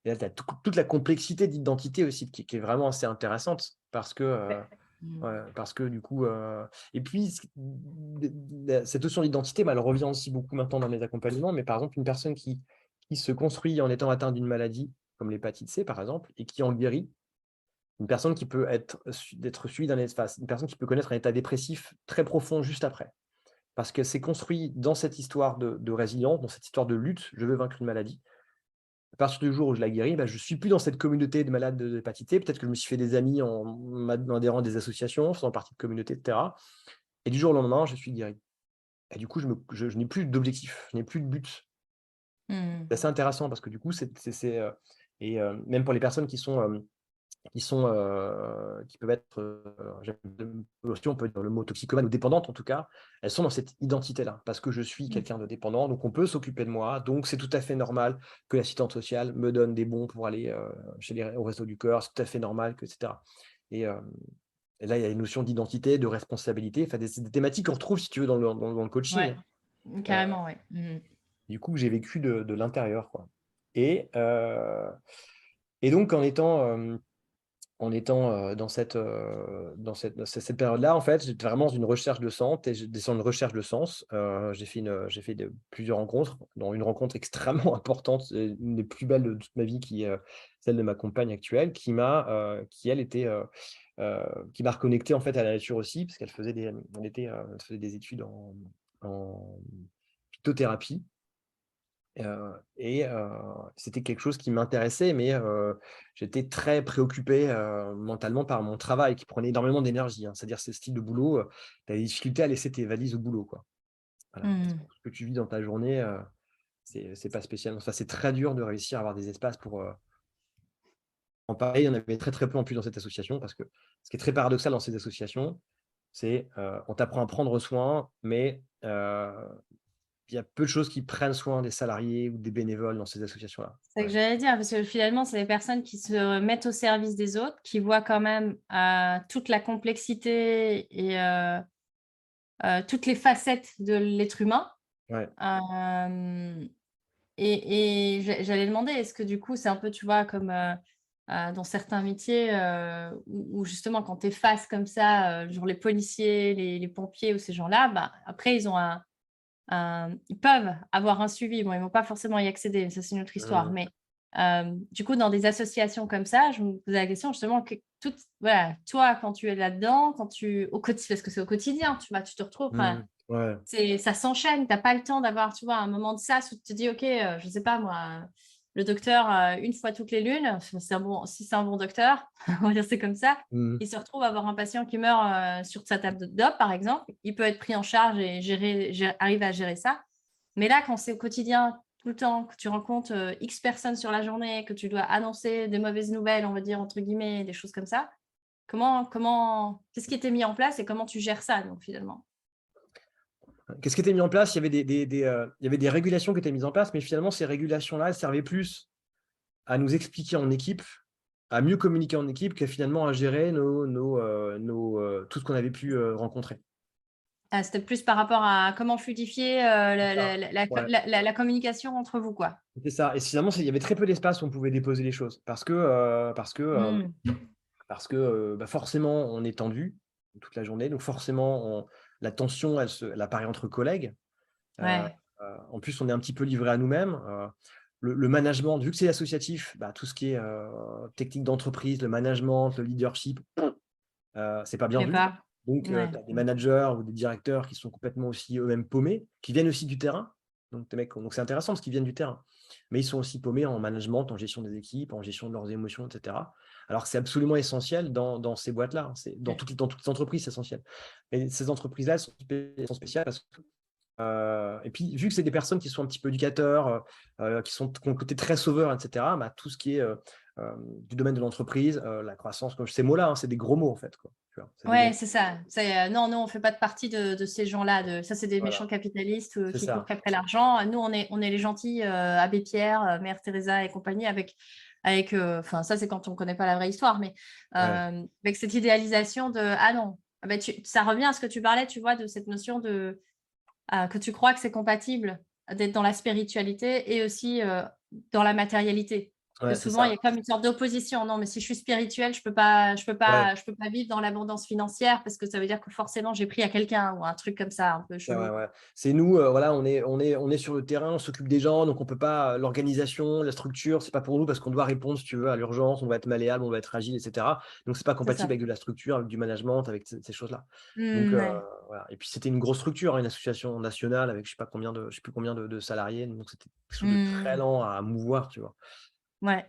Et là, tu as toute la complexité d'identité aussi qui est vraiment assez intéressante parce que, Ouais. Mmh. ouais, parce que du coup, et puis cette notion d'identité, bah, elle revient aussi beaucoup maintenant dans mes accompagnements, mais par exemple, une personne qui se construit en étant atteinte d'une maladie, comme l'hépatite C par exemple, et qui en guérit, une personne qui peut d'être suivie d'un espace, une personne qui peut connaître un état dépressif très profond juste après. Parce qu'elle s'est construite dans cette histoire de résilience, dans cette histoire de lutte, je veux vaincre une maladie. À partir du jour où je la guéris, bah, je ne suis plus dans cette communauté de malades de l'hépatite C. Peut-être que je me suis fait des amis en adhérant à des associations, en faisant partie de communautés, et cetera. Et du jour au lendemain, je suis guéri. Et du coup, je n'ai plus d'objectif, je n'ai plus de but. Mmh. C'est assez intéressant parce que du coup, même pour les personnes qui peuvent être, aussi on peut dire le mot toxicomanes ou dépendantes en tout cas, elles sont dans cette identité-là, parce que je suis Mmh. quelqu'un de dépendant, donc on peut s'occuper de moi, donc c'est tout à fait normal que l'assistante sociale me donne des bons pour aller, au Restos du Cœur, c'est tout à fait normal que et cetera. Et hem et là, il y a une notion d'identité, de responsabilité, enfin c'est des thématiques qu'on retrouve si tu veux dans le coaching, Ouais. hein. Heu, Carrément, ouais. Mmh. du coup, j'ai vécu de l'intérieur, quoi. Et heu et donc en étant, dans cette période-là, en fait, j'étais vraiment dans une recherche de sens et j'étais sur une recherche de sens. J'ai fait plusieurs rencontres, dont une rencontre extrêmement importante, une des plus belles de toute ma vie qui est, celle de ma compagne actuelle qui elle était, qui m'a reconnecté en fait à la nature aussi parce qu'elle faisait elle faisait des études en phytothérapie. C'était quelque chose qui m'intéressait, mais j'étais très préoccupé, mentalement par mon travail qui prenait énormément d'énergie, hein. C'est-à-dire ce style de boulot, tu as des difficultés à laisser tes valises au boulot, quoi. Voilà, parce Mmh. que ce que tu vis dans ta journée, c'est pas spécialement enfin, c'est très dur de réussir à avoir des espaces pour, en parler. Il y en avait très, très peu en plus dans cette association parce que ce qui est très paradoxal dans ces associations, c'est, on t'apprend à prendre soin, mais il y a peu de choses qui prennent soin des salariés ou des bénévoles dans ces associations-là. C'est ce que Ouais. j'allais dire, parce que finalement, c'est des personnes qui se mettent au service des autres, qui voient quand même, toute la complexité et toutes les facettes de l'être humain. Ouais. Hem et j'allais demander, est-ce que du coup, c'est un peu, tu vois, comme, dans certains métiers, où justement quand tu es face comme ça, genre les policiers, les pompiers ou ces gens-là, bah, après ils ont ils peuvent avoir un suivi. Bon, ils vont pas forcément y accéder, ça c'est une autre histoire. Mmh. Mais, du coup, dans des associations comme ça, je me posais la question justement que voilà, toi quand tu es là-dedans, quand tu au quoti parce que c'est au quotidien, tu vois? Tu te retrouves enfin, Mmh. Ouais. ça s'enchaîne, tu as pas le temps d'avoir, tu vois, un moment de sas où tu te dis: «OK, je sais pas moi, le docteur, une fois toutes les lunes», si c'est un bon docteur, on va dire c'est comme ça, Mmh. il se retrouve à avoir un patient qui meurt, sur sa table d'op, par exemple. Il peut être pris en charge et arriver à gérer ça. Mais là, quand c'est au quotidien, tout le temps, que tu rencontres, X personnes sur la journée, que tu dois annoncer des «mauvaises nouvelles», on va dire, entre guillemets, des choses comme ça, qu'est-ce qui était mis en place et comment tu gères ça donc finalement? Qu'est-ce qui était mis en place? Il y avait il y avait des régulations qui étaient mises en place, mais finalement ces régulations-là, elles servaient plus à nous expliquer en équipe, à mieux communiquer en équipe que finalement à gérer tout ce qu'on avait pu, rencontrer. Ah, c'était plus par rapport à comment fluidifier, C'est la ça. la la la co Ouais, la communication entre vous, quoi? c'était ça et finalement, il y avait très peu d'espace où on pouvait déposer les choses Mmh. parce que, bah, forcément on est tendu toute la journée, donc forcément la tension elle apparaît entre collègues. Heu Ouais, En plus, on est un petit peu livré à nous-mêmes. Le management, vu que c'est associatif, bah, tout ce qui est, technique d'entreprise, le management, le leadership, c'est pas tu bien fais vu. pas. Donc, Ouais. tu as des managers ou des directeurs qui sont complètement aussi eux-mêmes paumés, qui viennent aussi du terrain. Donc c'est intéressant parce qu'ils viennent du terrain. Mais ils sont aussi paumés en management, en gestion des équipes, en gestion de leurs émotions et cetera. Alors que c'est absolument essentiel dans ces boîtes-là, hein. C'est dans toutes les entreprises, c'est essentiel. Mais ces entreprises-là, elles sont spéciales parce que et puis, vu que c'est des personnes qui sont un petit peu éducateurs, qui ont le côté très sauveur et cetera, bah, tout ce qui est, du domaine de l'entreprise, la croissance, comme ces mots-là, hein, c'est des gros mots, en fait, quoi. vois? Ça Ouais, dégage. c'est ça. Non, nous, on fait pas de partie de ces gens-là. Ça, c'est des méchants Voilà, capitalistes c'est qui courent ça. qu'après l'argent. Nous, on est les gentils, Abbé Pierre, Mère Teresa et compagnie, enfin, ça, c'est quand on connaît pas la vraie histoire, mais Ouais, avec cette idéalisation de ah non, ah ben, ça revient à ce que tu parlais, tu vois, de cette notion que tu crois que c'est compatible d'être dans la spiritualité et aussi dans la matérialité. Que ouais, c'est souvent, il y ça. a comme une sorte d'opposition. Non, mais si je suis spirituelle, Ouais. je peux pas vivre dans l'abondance financière parce que ça veut dire que forcément j'ai pris à quelqu'un ou un truc comme ça, un peu Ouais, ouais, chelou. ouais. C'est nous, voilà, on est sur le terrain, on s'occupe des gens, donc on peut pas l'organisation, la structure, c'est pas pour nous parce qu'on doit répondre, si tu veux, à l'urgence, on doit être malléable, on doit être agile et cetera. Donc c'est pas C'est ça. compatible avec de la structure, avec du management, avec ces choses-là. Donc Ouais. voilà et puis c'était une grosse structure, hein, une association nationale avec je sais plus combien de salariés, donc c'était quelque chose de très Mmh. lent à mouvoir, tu vois? Ouais.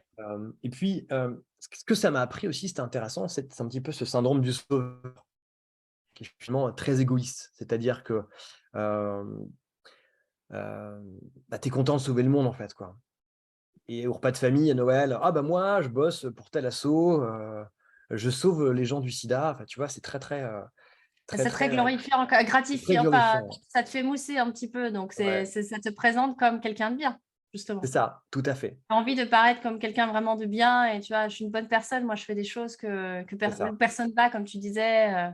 Et puis, ce que ça m'a appris aussi, c'était intéressant, c'est un petit peu ce syndrome du sauveur qui est finalement très égoïste. C'est-à-dire que, hem bah, tu es content de sauver le monde, en fait, quoi. Et au repas de famille, à Noël: «Ah bah, moi, je bosse pour tel asso, je sauve les gens du sida». Enfin, tu vois, c'est très, très, très, C'est très très, glorifiant, c'est très gratifiant, enfin, glorifiant. ça te fait mousser un petit peu, donc Ouais, ça te présente comme quelqu'un de bien, c'est justement. ça, tout à fait. Tu as envie de paraître comme quelqu'un vraiment de bien et tu vois? «Je suis une bonne personne, moi je fais des choses C'est où ça. personne va», comme tu disais,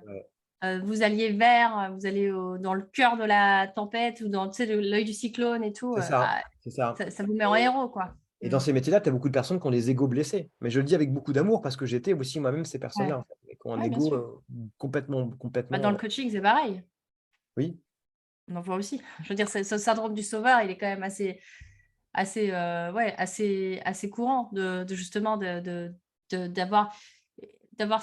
Ouais, vous alliez vers, vous allez dans le cœur de la tempête ou dans, tu sais, l'œil du cyclone et tout, c'est ça, c'est ça. ça vous met en héros, quoi. Et dans ces métiers-là, tu as beaucoup de personnes qui ont des égos blessés. Mais je le dis avec beaucoup d'amour parce que j'étais aussi moi-même ces Ouais, personnes-là, en fait, et qui ont un ouais, bien ego, sûr. complètement Bah, dans complètement, le coaching, c'est pareil. oui, On en voit aussi. Je veux dire, ce syndrome du sauveur, il est quand même ouais, assez courant de justement d'avoir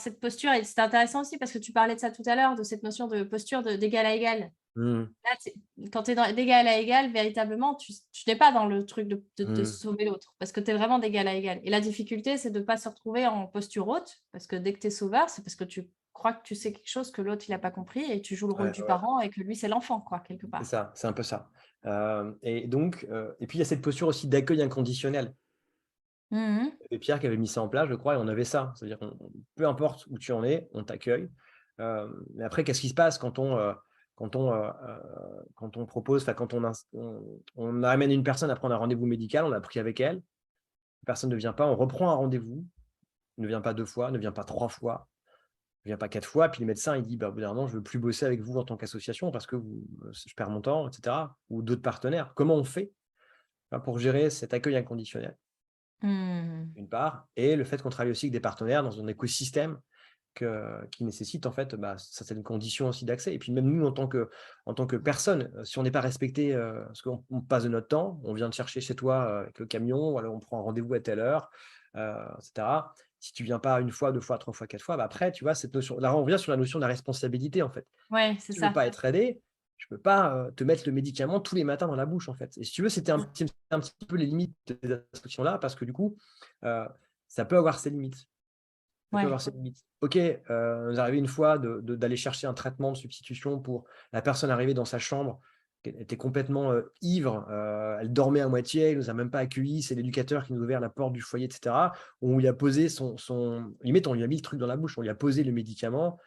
cette posture et c'est intéressant aussi parce que tu parlais de ça tout à l'heure, de cette notion de posture d'égal à égal. mmh, Là, quand tu es d'égal à égal, véritablement, tu n'es pas dans le truc de mmh, sauver l'autre parce que tu es vraiment d'égal à égal et la difficulté, c'est de ne pas se retrouver en posture haute parce que dès que tu es sauveur, c'est parce que tu crois que tu sais quelque chose que l'autre, il a pas compris et tu joues le rôle ouais, du ouais. parent et que lui, c'est l'enfant, quoi, quelque C'est part. ça, c'est un peu ça. Et donc, et puis il y a cette posture aussi d'accueil inconditionnel. Mmh mh. Et Pierre qui avait mis ça en place, je crois, et on avait ça. C'est-à-dire on peu importe où tu en es, on t'accueille. Mais après, qu'est-ce qui se passe quand on, quand on propose, enfin quand on amène une personne à prendre un rendez-vous médical, on a pris avec elle, la personne ne vient pas, on reprend un rendez-vous, ne vient pas 2 fois, ne vient pas 3 fois, ne vient pas 4 fois, puis le médecin il dit: «Bah, au bout d'un moment, je veux plus bosser avec vous en tant qu'association parce que je perds mon temps» et cetera, ou d'autres partenaires. Comment on fait, bah, pour gérer cet accueil inconditionnel, Mmh. d'une part, et le fait qu'on travaille aussi avec des partenaires dans un écosystème qui nécessite en fait, bah, certaines conditions aussi d'accès et puis même nous en tant que personne, si on n'est pas respecté, parce qu'on passe de notre temps, on vient te chercher chez toi, avec le camion ou alors on prend un rendez-vous à telle heure, et cetera. Si tu viens pas une fois, 2 fois, 3 fois, 4 fois, bah, après tu vois cette notion là on revient sur la notion de la responsabilité en fait. Ouais, c'est Si tu veux ça. pas être aidé, je peux pas, te mettre le médicament tous les matins dans la bouche en fait et si tu veux, c'était un petit peu les limites de ces instructions-là parce que du coup, heu, ça peut avoir ses limites. Ça peut avoir Ouais. ses limites. OK, nous est arrivé une fois d'aller chercher un traitement de substitution pour la personne arrivée dans sa chambre, qui était complètement, ivre, elle dormait à moitié, il nous a même pas accueillis, c'est l'éducateur qui nous a ouvert la porte du foyer et cetera. On lui a posé limite on lui a mis le truc dans la bouche, on lui a posé le médicament,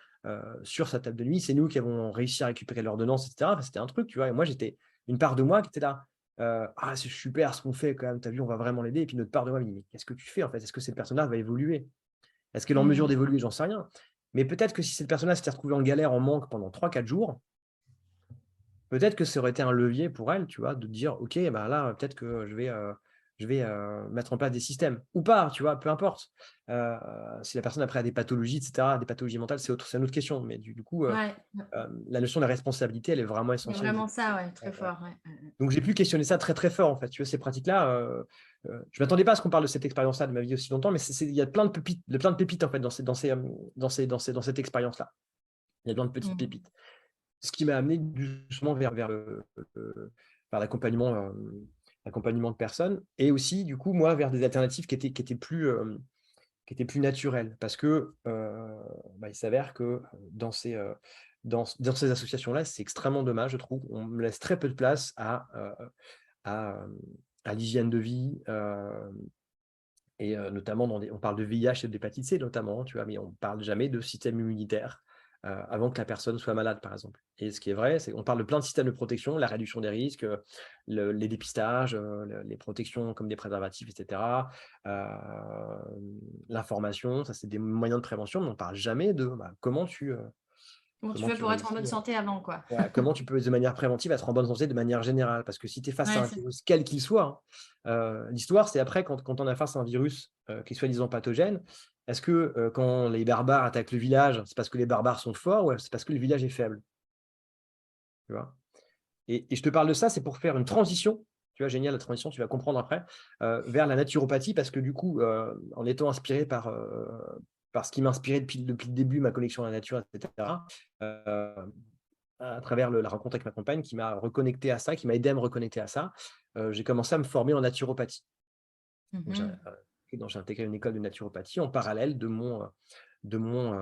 sur sa table de nuit. C'est nous qui avons réussi à récupérer l'ordonnance et cetera. Enfin, c'était un truc, tu vois? Et moi j'étais une part de moi qui était là, «Ah c'est super ce qu'on fait quand même, tu as vu, on va vraiment l'aider» et puis une autre part de moi me dit: «Mais qu'est-ce que tu fais en fait? Est-ce que cette personne-là va évoluer?» Est-ce qu'elle est en mesure Mmh. d'évoluer? J'en sais rien. Mais peut-être que si cette personne-là s'était retrouvée en galère, en manque pendant 3, 4 jours, peut-être que ça aurait été un levier pour elle, tu vois? De dire: «OK, bah, là, peut-être que je vais mettre en place des systèmes» ou pas, tu vois? Peu importe. Heu, Si la personne après a des pathologies et cetera, des pathologies mentales, c'est une autre question. Mais du coup, Ouais, la notion de la responsabilité, elle est vraiment il y a essentielle, je vraiment pense. ça, ouais, Ouais, très ouais. fort, ouais. Donc j'ai pu questionner ça très, très fort, en fait, tu vois? Ces pratiques-là, je m'attendais pas à ce qu'on parle de cette expérience-là de ma vie aussi longtemps, mais il y a plein de pépites, en fait, dans cette expérience-là. Il y a plein de petites Mmh. pépites. Ce qui m'a amené doucement vers l'accompagnement de personnes et aussi, du coup, moi, vers des alternatives qui étaient plus naturelles. Parce que, bah, il s'avère que, dans ces associations-là, c'est extrêmement dommage, je trouve. On me laisse très peu de place à, à l'hygiène de vie, et notamment on parle de VIH et d'hépatite C notamment, tu vois? Mais on parle jamais de système immunitaire. avant que la personne soit malade, par exemple. Et ce qui est vrai, c'est qu'on parle de plein de systèmes de protection, la réduction des risques, les dépistages, les protections comme des préservatifs, etc. L'information, ça c'est des moyens de prévention, mais on ne parle jamais de comment Comment tu comment fais tu pour être en bonne réussis. santé avant, quoi? Ouais, comment tu peux, de manière préventive, être en bonne santé de manière générale? Parce que si tu es face à Ouais, un virus, quel qu'il soit, hein, l'histoire, c'est après, quand on est face à un virus qui est soi-disant pathogène, est-ce que quand les barbares attaquent le village, c'est parce que les barbares sont forts ou c'est parce que le village est faible? Tu vois? Et je te parle de ça, c'est pour faire une transition, tu vois, génial la transition, tu vas comprendre après, vers la naturopathie parce que du coup, en étant inspiré par ce qui m'inspirait depuis le début, ma connexion à la nature, et cetera, à travers la rencontre avec ma compagne qui m'a reconnecté à ça, qui m'a aidé à me reconnecter à ça, j'ai commencé à me former en naturopathie. Donc Mmh. j'ai intégré une école de naturopathie en parallèle de mon, de mon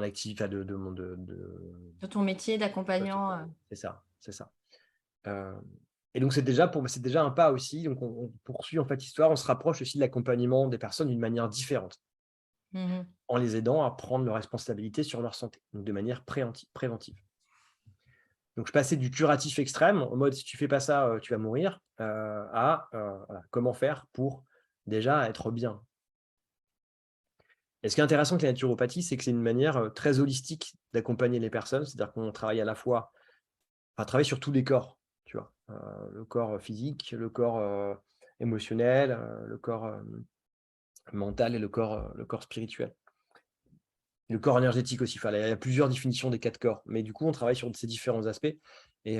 activité, enfin De ton métier d'accompagnant, c'est ça, c'est ça. Heu et donc c'est déjà un pas aussi, donc on poursuit en fait l'histoire, on se rapproche aussi de l'accompagnement des personnes d'une manière différente, mmh mh. en les aidant à prendre leurs responsabilités sur leur santé, donc de manière préventive. Donc je passais du curatif extrême, en mode: «Si tu fais pas ça, tu vas mourir», à, voilà, comment faire pour déjà être bien. Et ce qui est intéressant avec la naturopathie, c'est que c'est une manière, très holistique d'accompagner les personnes. C'est-à-dire qu'on travaille à la fois travaille sur tous les corps, tu vois? Le corps physique, le corps, émotionnel, le corps, mental et le corps spirituel. Et le corps énergétique aussi. Enfin, il y a plusieurs définitions des 4 corps. Mais du coup, on travaille sur ces différents aspects et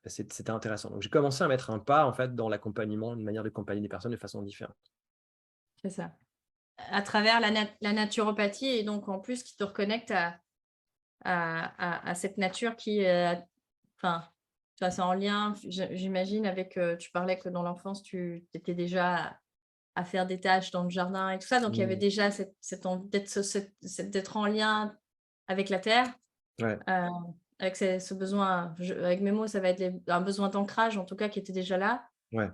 c'était intéressant. Donc j'ai commencé à mettre un pas, en fait, dans l'accompagnement, une manière d'accompagner des personnes de façon différente. C'est ça. À travers la naturopathie et donc en plus qui te reconnecte à cette nature qui, enfin, tu vois, c'est en lien, j'imagine avec, tu parlais que dans l'enfance tu étais déjà à faire des tâches dans le jardin et tout ça, donc il y avait Mmh. déjà cette envie d'être d'être en lien avec la terre, Ouais, heu, avec ce besoin, avec mes mots, ça va être un besoin d'ancrage en tout cas qui était déjà là, ouais.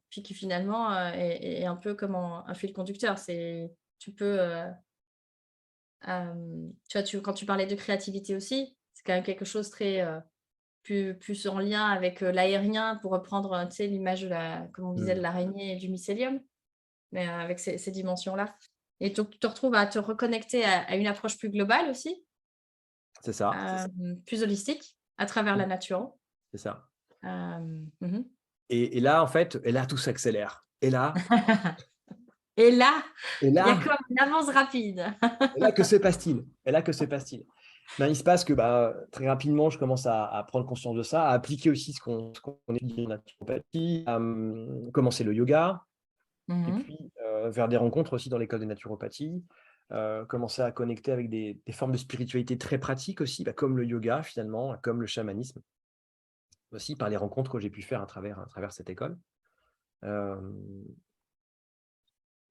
puis qui finalement, est un peu comme un fil conducteur. Tu peux, tu vois, quand tu parlais de créativité aussi, c'est quand même quelque chose très, plus en lien avec, l'aérien pour reprendre, tu sais, l'image comme on disait, de Mmh. l'araignée et du mycélium, mais, avec ces dimensions-là. Et donc tu te retrouves à te reconnecter à une approche plus globale aussi, C'est ça, plus holistique à travers la mmh, nature. c'est ça. Mmh mh. Et là, en fait, et là, tout s'accélère. Et là, Et il y a là comme une avance rapide. et là, que se passe-t-il? Et là, que se passe-t-il? Ben, il se passe que, bah, très rapidement, je commence à prendre conscience de ça, à appliquer aussi ce qu'on étudie en naturopathie, à, commencer le yoga et Mmh mh. puis, faire des rencontres aussi dans l'école de naturopathie, commencer à connecter avec des formes de spiritualité très pratiques aussi, bah, comme le yoga finalement, comme le chamanisme, aussi par les rencontres que j'ai pu faire à travers cette école. Hem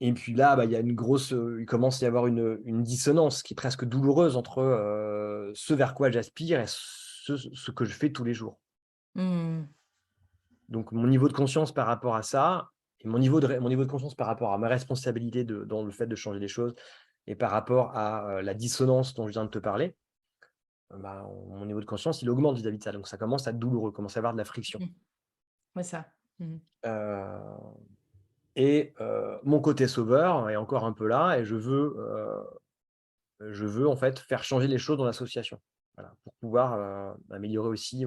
Et puis là, bah, il commence à y avoir une dissonance qui est presque douloureuse entre, ce vers quoi j'aspire et ce que je fais tous les jours. Mmh. Donc mon niveau de conscience par rapport à ça et mon niveau de conscience par rapport à ma responsabilité dans le fait de changer les choses et par rapport à, la dissonance dont je viens de te parler, bah, mon niveau de conscience, il augmente vis-à-vis de ça. Donc ça commence à être douloureux, commence à y avoir de la friction. Mmh. Ouais, ça. Mmh. Heu mon côté sauveur est encore un peu là et je veux en fait faire changer les choses dans l'association. Voilà, pour pouvoir, améliorer aussi,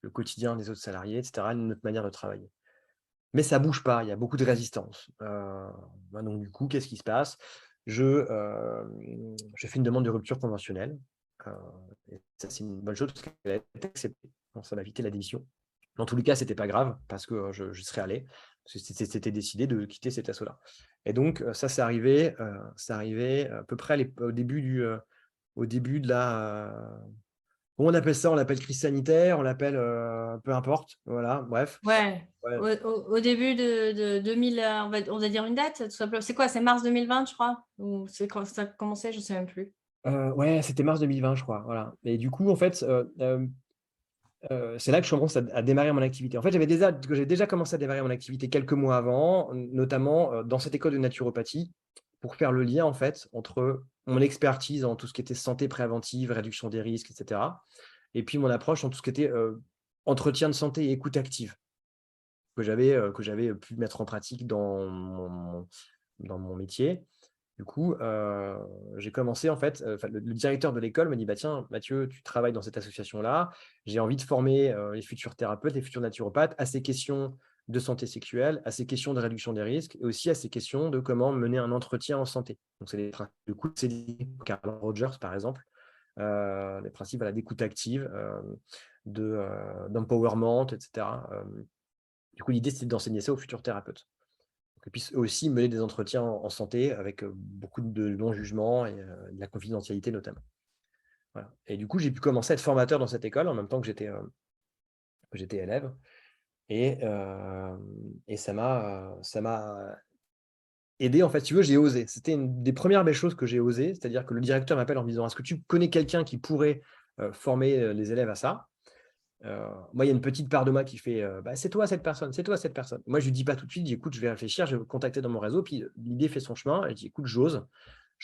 le quotidien des autres salariés et cetera, notre manière de travailler. Mais ça bouge pas, il y a beaucoup de résistance. Bah, donc du coup, qu'est-ce qui se passe? Je fais une demande de rupture conventionnelle, heu et ça, c'est une bonne chose parce qu'elle a été acceptée. Donc ça m'a évité la démission. Dans tous les cas, c'était pas grave parce que, je serais allé. Parce que c'était décidé de quitter cet assaut-là et donc ça, c'est arrivé à peu près au début de la, comment on appelle ça? On l'appelle crise sanitaire, on l'appelle, peu importe, voilà, bref. Ouais, Ouais, au début de 2000, on va dire une date, tout simplement. C'est quoi? C'est mars 2020, je crois? Ou c'est quand ça a commencé? Je sais même plus. ouais, c'était mars 2020, je crois, voilà et du coup, en fait, c'est là que je commence à démarrer mon activité. En fait, j'avais déjà commencé à démarrer mon activité quelques mois avant, notamment, dans cette école de naturopathie. pour faire le lien, en fait, entre mon expertise en tout ce qui était santé préventive, réduction des risques, et cetera, et puis mon approche en tout ce qui était, entretien de santé et écoute active que j'avais pu mettre en pratique dans mon métier. Du coup, j'ai commencé en fait, enfin le directeur de l'école me dit: «Bah tiens, Mathieu, tu travailles dans cette association-là, j'ai envie de former, les futurs thérapeutes, les futurs naturopathes à ces questions de santé sexuelle, à ces questions de réduction des risques et aussi à ces questions de comment mener un entretien en santé». Donc c'est les principes du coup, c'est Carl Rogers par exemple, les principes, voilà, d'écoute active, d'empowerment et cetera. Du coup, l'idée, c'était d'enseigner ça aux futurs thérapeutes. Pour qu'ils puissent eux aussi mener des entretiens en santé avec, beaucoup de non-jugement et de la confidentialité notamment. Voilà, et du coup, j'ai pu commencer à être formateur dans cette école en même temps que j'étais élève et ça m'a aidé en fait, si tu veux, j'ai osé. C'était une des premières belles choses que j'ai osé, c'est-à-dire que le directeur m'appelle en me disant: «Est-ce que tu connais quelqu'un qui pourrait, former, les élèves à ça?» Moi, il y a une petite part de moi qui fait, «Bah, c'est toi cette personne, c'est toi cette personne». Moi, je lui dis pas tout de suite, je dis: «Écoute, je vais réfléchir, je vais contacter dans mon réseau», puis l'idée fait son chemin et je dis: «Écoute, j'ose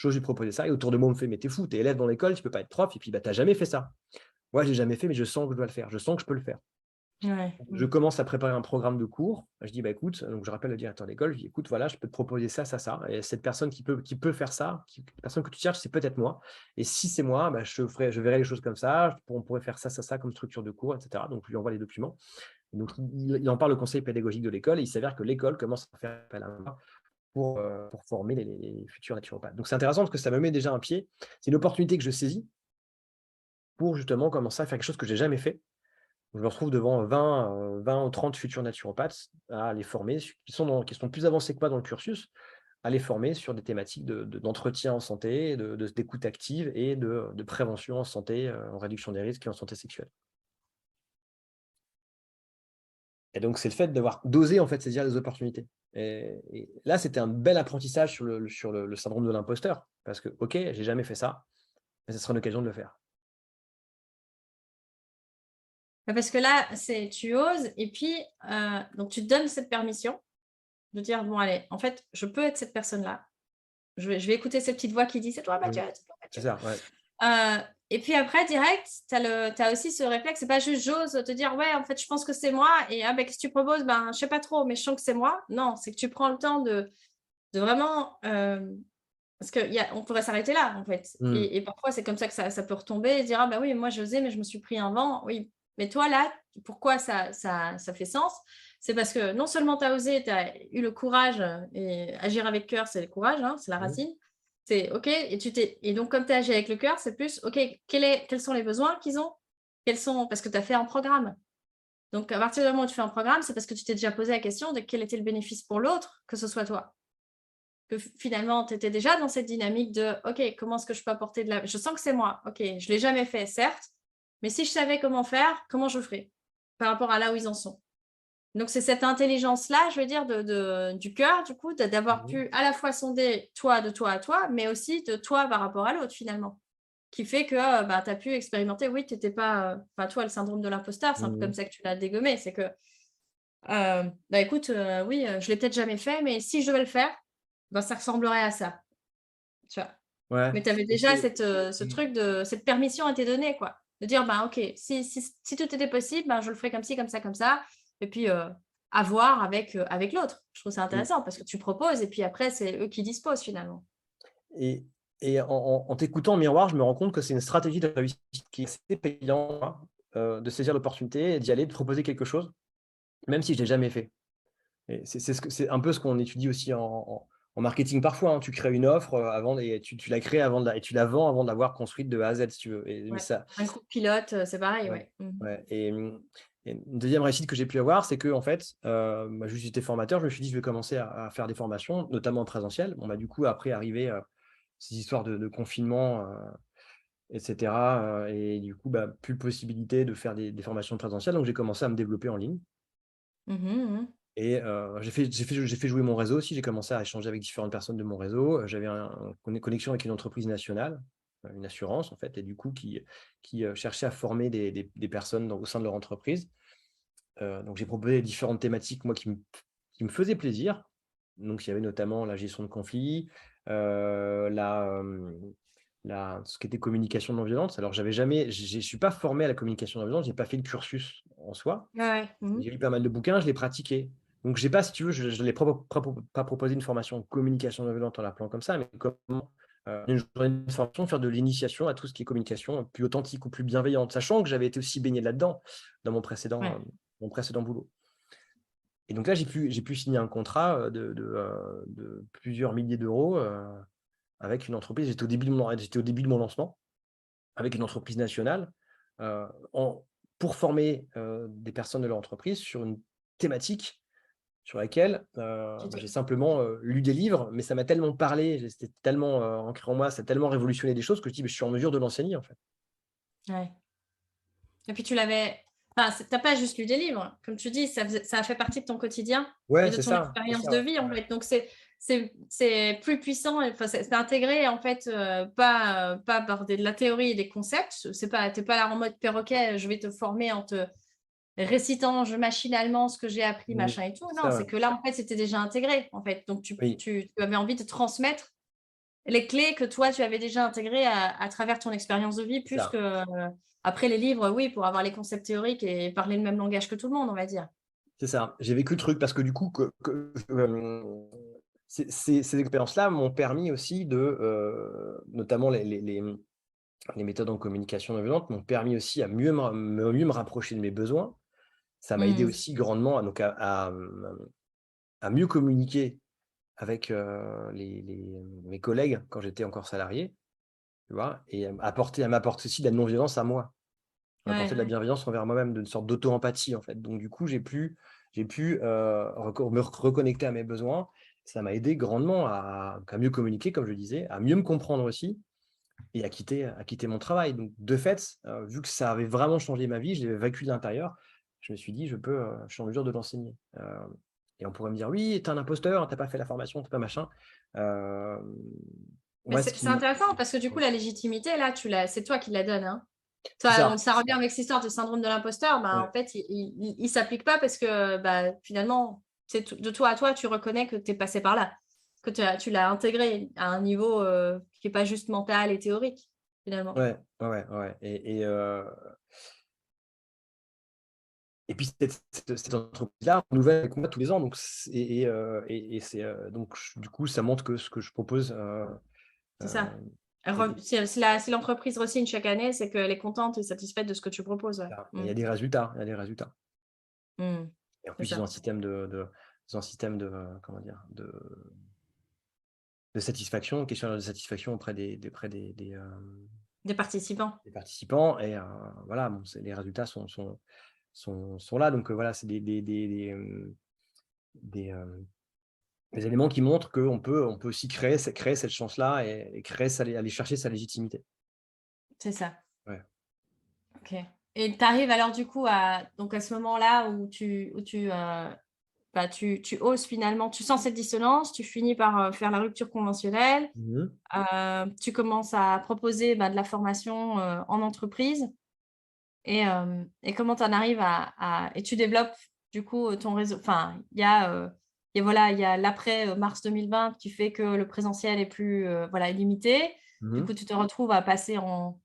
lui proposer ça» et autour de moi, on me fait: «Mais tu es fou, tu es élève dans l'école, tu peux pas être prof et puis, bah, tu as jamais fait ça». Moi, j'ai jamais fait, mais je sens que je dois le faire, je sens que je peux le faire. Ouais. Je commence à préparer un programme de cours. Je dis: «Bah, écoute», donc je rappelle le directeur d'école, je dis: «Écoute, voilà, je peux te proposer ça, ça, ça et cette personne qui peut faire ça, la personne que tu cherches, c'est peut-être moi et si c'est moi, bah, je verrai les choses comme ça, on pourrait faire ça, ça, ça comme structure de cours» et cetera. Donc je lui envoie les documents. Donc il en parle au conseil pédagogique de l'école et il s'avère que l'école commence à faire appel à moi pour former les futurs naturopathes. Donc c'est intéressant parce que ça me met déjà un pied. C'est une opportunité que je saisis pour justement commencer à faire quelque chose que j'ai jamais fait. Je me retrouve devant 20 ou 30 futurs naturopathes à les former, qui sont plus avancés que moi dans le cursus, à les former sur des thématiques d'entretien en santé, d'écoute active et de prévention en santé, en réduction des risques et en santé sexuelle. Et donc c'est le fait d'oser en fait saisir les opportunités. Et là, c'était un bel apprentissage sur le syndrome de l'imposteur parce que, OK, j'ai jamais fait ça, mais ce sera une occasion de le faire. Bah, parce que là, c'est tu oses et puis, donc tu te donnes cette permission de dire: «Bon allez, en fait, je peux être cette personne-là. Je vais écouter cette petite voix qui dit: "C'est toi Mmh. Mathieu, c'est toi C'est Mathieu"». ça, ouais. Et puis après direct, tu as aussi ce réflexe, c'est pas juste j'ose te dire: «Ouais, en fait, je pense que c'est moi» et «Ah, ben qu'est-ce que tu proposes?» «Ben, je sais pas trop, mais je sens que c'est moi». Non, c'est que tu prends le temps de vraiment, parce qu'on pourrait s'arrêter là, en fait Mmh. et parfois c'est comme ça que ça peut retomber et se dire: «Ah bah oui, moi j'osais, mais je me suis pris un vent». Oui, mais toi là, pourquoi ça fait sens? C'est parce que non seulement tu as osé, tu as eu le courage, et agir avec cœur, c'est le courage, hein, c'est la Mmh. racine. C'est OK et donc comme tu as agi avec le cœur, c'est plus OK, quels sont les besoins qu'ils ont? Quels sont parce que tu as fait un programme. Donc à partir du moment où tu fais un programme, c'est parce que tu t'es déjà posé la question de quel était le bénéfice pour l'autre, que ce soit toi. Que finalement, tu étais déjà dans cette dynamique de: «OK, comment est-ce que je peux apporter de la je sens que c'est moi, OK, je l'ai jamais fait certes, mais si je savais comment faire, comment je ferais?» par rapport à là où ils en sont. Donc c'est cette intelligence-là, je veux dire du cœur, du coup, d'avoir Mmh. pu à la fois sonder toi, de toi à toi, mais aussi de toi par rapport à l'autre finalement. Qui fait que, bah, tu as pu expérimenter, oui, tu étais pas, enfin toi, le syndrome de l'imposteur, c'est un peu comme Mmh. ça que tu l'as dégommé. C'est que, bah, écoute, oui, je l'ai peut-être jamais fait, mais si je devais le faire, ben, ça ressemblerait à ça, tu vois? Ouais. Mais tu avais Et déjà c'est ce mmh. truc cette permission a été donnée, quoi. De dire: «Ben, OK, si tout était possible, ben, je le ferais comme ci, comme ça» et puis, à voir avec l'autre. Je trouve ça Mmh. intéressant parce que tu proposes et puis après, c'est eux qui disposent finalement. Et en t'écoutant en miroir, je me rends compte que c'est une stratégie de réussite qui est assez payante, hein, de saisir l'opportunité et d'y aller, de proposer quelque chose, même si je l'ai jamais fait. Et c'est un peu ce qu'on étudie aussi en marketing parfois, hein. Tu crées une offre, avant et tu la crées avant et tu la vends avant de l'avoir construite de A à Z si tu veux et mais Ouais. ça Un groupe pilote, c'est pareil, ouais, ouais. Mmh mh. ouais et une 2e réussite que j'ai pu avoir, c'est qu'en fait, bah, juste j'étais formateur, je me suis dit: «Je vais commencer à faire des formations, notamment en présentiel». Bon, bah, du coup après arrivé, ces histoires de confinement, et cetera, et du coup, bah, plus possibilité de faire des formations présentielles, donc j'ai commencé à me développer en ligne Mmh mh, mmh. et j'ai fait jouer mon réseau aussi. J'ai commencé à échanger avec différentes personnes de mon réseau. J'avais une connexion avec une entreprise nationale, une assurance en fait et du coup qui cherchait à former des personnes au sein de leur entreprise. Donc j'ai proposé différentes thématiques moi qui me faisaient plaisir. Donc il y avait notamment la gestion de conflits, ce qui était communication non violente. Alors, je ne suis pas formé à la communication non violente, je n'ai pas fait le cursus en soi. Ouais, ouais. J'ai lu pas mal de bouquins, je l'ai pratiqué. Donc, j'ai pas, si tu veux, je n'ai pas proposé une formation en communication non violente en l'appelant comme ça, mais comment une journée de formation, faire de l'initiation à tout ce qui est communication plus authentique ou plus bienveillante, sachant que j'avais été aussi baigné là-dedans dans Ouais. mon précédent boulot. Et donc là, j'ai pu signer un contrat de plusieurs milliers d'euros avec une entreprise. J'étais au début de mon lancement avec une entreprise nationale euh, en- pour former des personnes de leur entreprise sur une thématique sur laquelle Tu te- j'ai simplement lu des livres, mais ça m'a tellement parlé, c'était tellement ancré en moi, ça a tellement révolutionné des choses que je dis, je suis en mesure de l'enseigner en fait. Ouais. Et puis tu l'avais. Enfin, t'as pas juste lu des livres, comme tu dis, ça a fait partie de ton quotidien et Ouais, de c'est ton ça, expérience de ouais. vie en fait. Donc c'est plus puissant. Enfin, c'est intégré en fait, pas par de la théorie et des concepts. T'es pas là en mode perroquet. Je vais te former en te récitant machinalement ce que j'ai appris, Mm, machin et tout. c'est Non, ça, c'est ouais. que là en fait c'était déjà intégré en fait. Donc Oui, tu avais envie de transmettre les clés que toi, tu avais déjà intégrées à travers ton expérience de vie, c'est plus ça. que après les livres, oui, pour avoir les concepts théoriques et parler le même langage que tout le monde, on va dire. C'est ça. J'ai vécu le truc parce que du coup, ces expériences-là m'ont permis aussi notamment les méthodes en communication non violente, m'ont permis aussi à mieux me rapprocher de mes besoins. Ça m'a aidé Mmh. aussi grandement à mieux communiquer avec mes collègues quand j'étais encore salarié, tu vois, et à m'apporter aussi de la non-violence à moi, Ouais, m'apporter de la ouais. bienveillance envers moi-même, d'une sorte d'auto-empathie en fait. Donc du coup, j'ai pu me reconnecter à mes besoins. Ça m'a aidé grandement à mieux communiquer, comme je disais, à mieux me comprendre aussi et à quitter mon travail. Donc de fait, vu que ça avait vraiment changé ma vie, je l'avais vécu de l'intérieur, je me suis dit: je suis en mesure de l'enseigner». Et on pourrait me dire: «Oui, tu es un imposteur, tu as pas fait la formation, tu pas machin». Hem, Mais moi, ce c'est qui intéressant parce que du coup, la légitimité, là, c'est toi qui la donnes, hein. c'est ça, Ça revient avec cette histoire de syndrome de l'imposteur. Ben, en ouais, fait, il s'applique pas parce que bah, finalement, de toi à toi, tu reconnais que tu es passé par là, que tu l'as intégré à un niveau qui est pas juste mental et théorique, finalement. ouais, ouais, ouais, ouais et puis cette entreprise-là renouvelle avec moi tous les ans, donc c'est, donc du coup, ça montre que ce que je propose, C'est ça. et Si l'entreprise re-signe chaque année, c'est qu'elle est contente et satisfaite de ce que tu proposes. Ouais. il Mmh. y a des résultats, il y a des résultats. Mmh. Et en C'est plus, ça. ils ont un système comment dire? De satisfaction, questionnaire de satisfaction Des participants. des participants et voilà, bon, les résultats sont là, donc voilà, c'est des, des éléments qui montrent on peut aussi créer cette chance-là et aller chercher sa légitimité. C'est ça. Ouais. OK. Et tu arrives alors du coup à ce moment-là où bah, tu oses finalement, tu sens cette dissonance, tu finis par, faire la rupture conventionnelle, Mmh mh. tu commences à proposer, bah, de la formation, en entreprise et comment tu en arrives et tu développes du coup, ton réseau enfin, il y a voilà, il y a l'après, mars 2020 qui fait que le présentiel est plus, voilà, est limité. Du Mmh. coup, tu te retrouves à passer en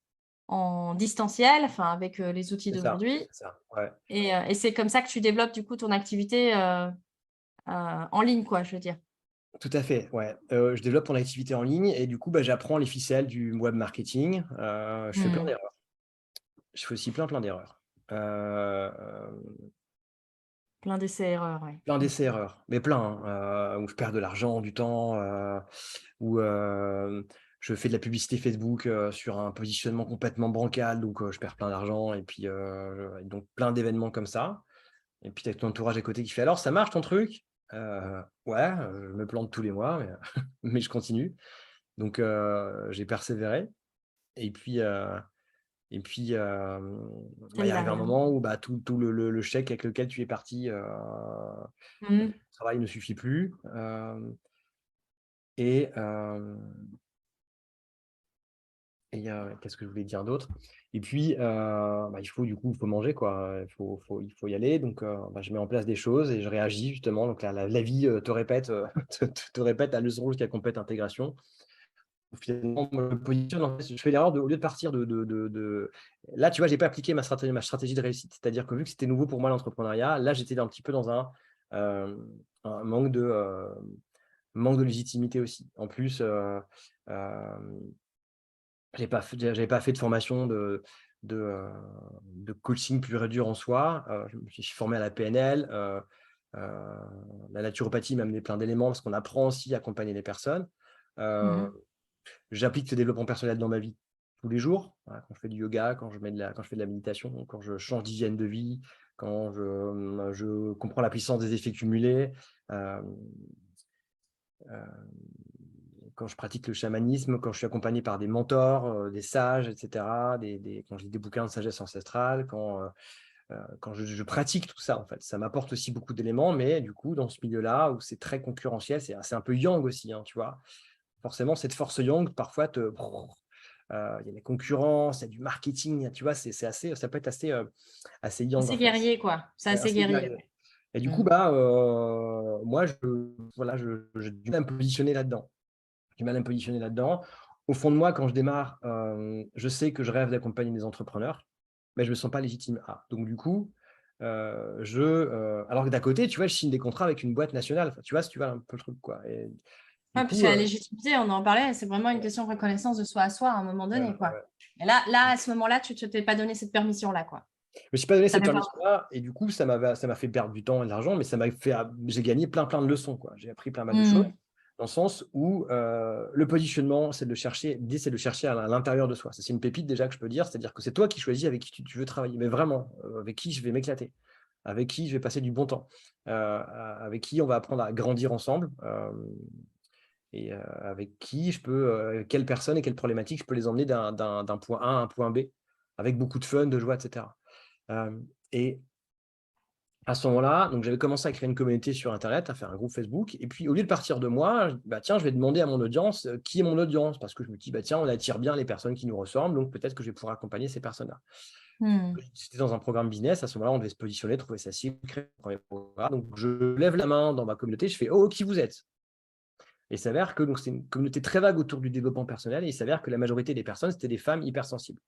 distanciel, enfin avec, les outils d'aujourd'hui C'est ça, ouais. et c'est comme ça que tu développes du coup ton activité, en ligne quoi, je veux dire? Tout à fait, ouais. Je développe mon activité en ligne et du coup, bah, j'apprends les ficelles du web marketing. Je fais plein Mmh. d'erreurs. Je fais aussi plein d'erreurs. Plein d'essais-erreurs, ouais. Plein Mmh. d'essais-erreurs, mais plein, hein, où je perds de l'argent, du temps, où, je fais de la publicité Facebook, sur un positionnement complètement bancal, donc je perds plein d'argent et puis, donc plein d'événements comme ça et puis tu as ton entourage à côté qui fait: «Alors ça marche ton truc?» «Ouais, je me plante tous les mois mais mais je continue». Donc j'ai persévéré et puis, C'est bah, il là, arrive un moment où, bah, tout le chèque avec lequel tu es parti, mmh. le travail ne suffit plus, et Et qu'est-ce que je voulais dire d'autre? Et puis, il faut du coup, il faut manger, quoi. Il faut y aller. Donc, je mets en place des choses et je réagis justement. Donc, la vie te répète, te répète la leçon jusqu'à complète intégration. Finalement, moi, je me positionne, en fait, je fais l'erreur au lieu de partir là, tu vois, j'ai pas appliqué ma stratégie de réussite. C'est-à-dire que vu que c'était nouveau pour moi l'entrepreneuriat, là, j'étais un petit peu dans un manque de légitimité aussi. En plus, hem j'avais pas fait de formation de, heu, de coaching pur et dur en soi. Je me suis formé à la PNL, la naturopathie m'a amené plein d'éléments parce qu'on apprend aussi à accompagner les personnes. Mmh. J'applique le développement personnel dans ma vie tous les jours. Voilà, quand je fais du yoga, quand je fais de la méditation, quand je change d'hygiène de vie, quand je comprends la puissance des effets cumulés, hem, heu quand je pratique le chamanisme, quand je suis accompagné par des mentors, des sages et cetera, quand je lis des bouquins de sagesse ancestrale, quand je pratique tout ça, en fait. Ça m'apporte aussi beaucoup d'éléments, mais du coup, dans ce milieu-là où c'est très concurrentiel, c'est un peu yang aussi, hein, tu vois? Forcément, cette force yang, parfois, il y a la concurrence, il y a du marketing, tu vois? C'est assez ça peut être assez yang, en Assez fait. guerrier, quoi. C'est Ouais, assez assez guerrier. guerrier. Et du coup, Mmh. moi, voilà, j'ai du mal à me positionner là-dedans. J'ai du mal à me positionner là-dedans. Au fond de moi, quand je démarre, je sais que je rêve d'accompagner des entrepreneurs, mais je me sens pas légitime à. Donc du coup, alors que d'à côté, tu vois, je signe des contrats avec une boîte nationale. Enfin, tu vois, si tu vois un peu le truc, quoi. Et du Ouais, parce coup, que la légitimité, on en parlait, c'est vraiment une ouais, question de reconnaissance de soi à soi à un moment ouais, donné, ouais, quoi. ouais. Et là, à ce moment-là, tu t'es pas donné cette permission-là, quoi. Je me suis pas donné Ça cette fait pas permission-là et du coup, ça m'a fait perdre du temps et de l'argent, mais ça m'a fait j'ai gagné plein de leçons, quoi. J'ai appris plein mal de choses, mmh. dans le sens où, le positionnement, c'est de le chercher l'idée, c'est de le chercher à l'intérieur de soi. Ça, c'est une pépite déjà que je peux dire, c'est-à-dire que c'est toi qui choisis avec qui tu veux travailler, mais vraiment, avec qui je vais m'éclater, avec qui je vais passer du bon temps, avec qui on va apprendre à grandir ensemble, avec qui quelles personnes et quelles problématiques je peux les emmener d'un point A à un point B, avec beaucoup de fun, de joie et cetera. Et à ce moment-là, donc j'avais commencé à créer une communauté sur internet, à faire un groupe Facebook et puis au lieu de partir de moi, je dis: «Bah, tiens, je vais demander à mon audience, qui est mon audience?» parce que je me dis: «Bah, tiens, on attire bien les personnes qui nous ressemblent, donc peut-être que je vais pouvoir accompagner ces personnes-là». Mmh. C'était dans un programme business, à ce moment-là, on devait se positionner, trouver sa cible, créer le 1er programme. Donc je lève la main dans ma communauté, je fais: «Oh, qui vous êtes?» Et il s'avère que donc c'est une communauté très vague autour du développement personnel et il s'avère que la majorité des personnes, c'était des femmes hypersensibles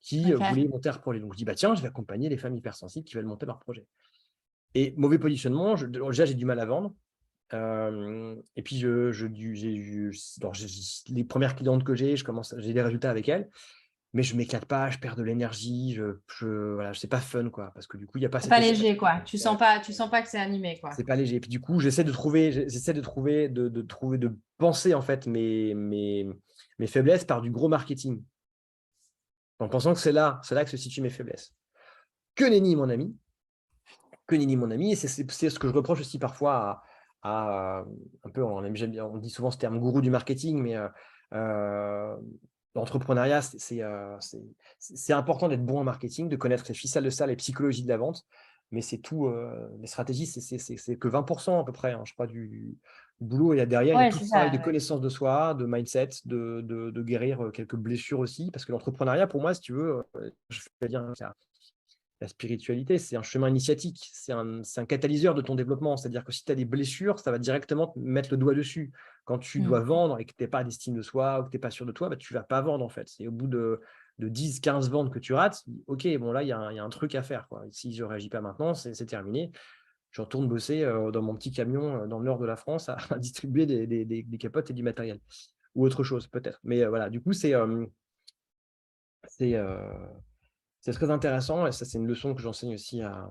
qui, OK. voulaient monter leur projet. Donc je dis: «Bah, tiens, je vais accompagner les femmes hypersensibles qui veulent monter leur projet». Et mauvais positionnement, déjà j'ai du mal à vendre, et puis j'ai eu alors les premières clientes que j'ai des résultats avec elles, mais je m'éclate pas, je perds de l'énergie, voilà, c'est pas fun, quoi, parce que du coup, il y a pas C'est cet pas échange. léger, quoi. Ouais, Tu sens pas que c'est animé, c'est quoi. pas léger. Et puis du coup, j'essaie de penser en fait mes faiblesses par du gros marketing, en pensant que c'est là que se situent mes faiblesses. Que nenni mon ami, que nenni mon ami et c'est ce que je reproche aussi parfois un peu j'aime bien on dit souvent ce terme gourou du marketing, mais heu, l'entrepreneuriat, c'est important d'être bon en marketing, de connaître les ficelles de ça, les psychologies de la vente, mais c'est tout, les stratégies, c'est que 20 à peu près, hein, je crois du boulot et là derrière, il y a Ouais, tout c'est le travail ça, de ouais. connaissance de soi, de mindset, de guérir, quelques blessures aussi. Parce que l'entrepreneuriat pour moi, si tu veux, je fais bien la spiritualité, c'est un chemin initiatique, c'est un catalyseur de ton développement. C'est-à-dire que si tu as des blessures, ça va directement te mettre le doigt dessus. Quand tu dois Mmh. vendre et que tu n'as pas d'estime de soi ou que tu n'es pas sûr de toi, bah, tu ne vas pas vendre en fait. C'est au bout de 10-15 ventes que tu rates, ok, bon là, il y a un truc à faire, quoi. Si je ne réagis pas maintenant, c'est terminé. Je retourne bosser dans mon petit camion dans le nord de la France à, à distribuer des capotes et du matériel. Ou autre chose peut-être. Mais voilà, du coup, c'est, c'est très intéressant et ça, c'est une leçon que j'enseigne aussi à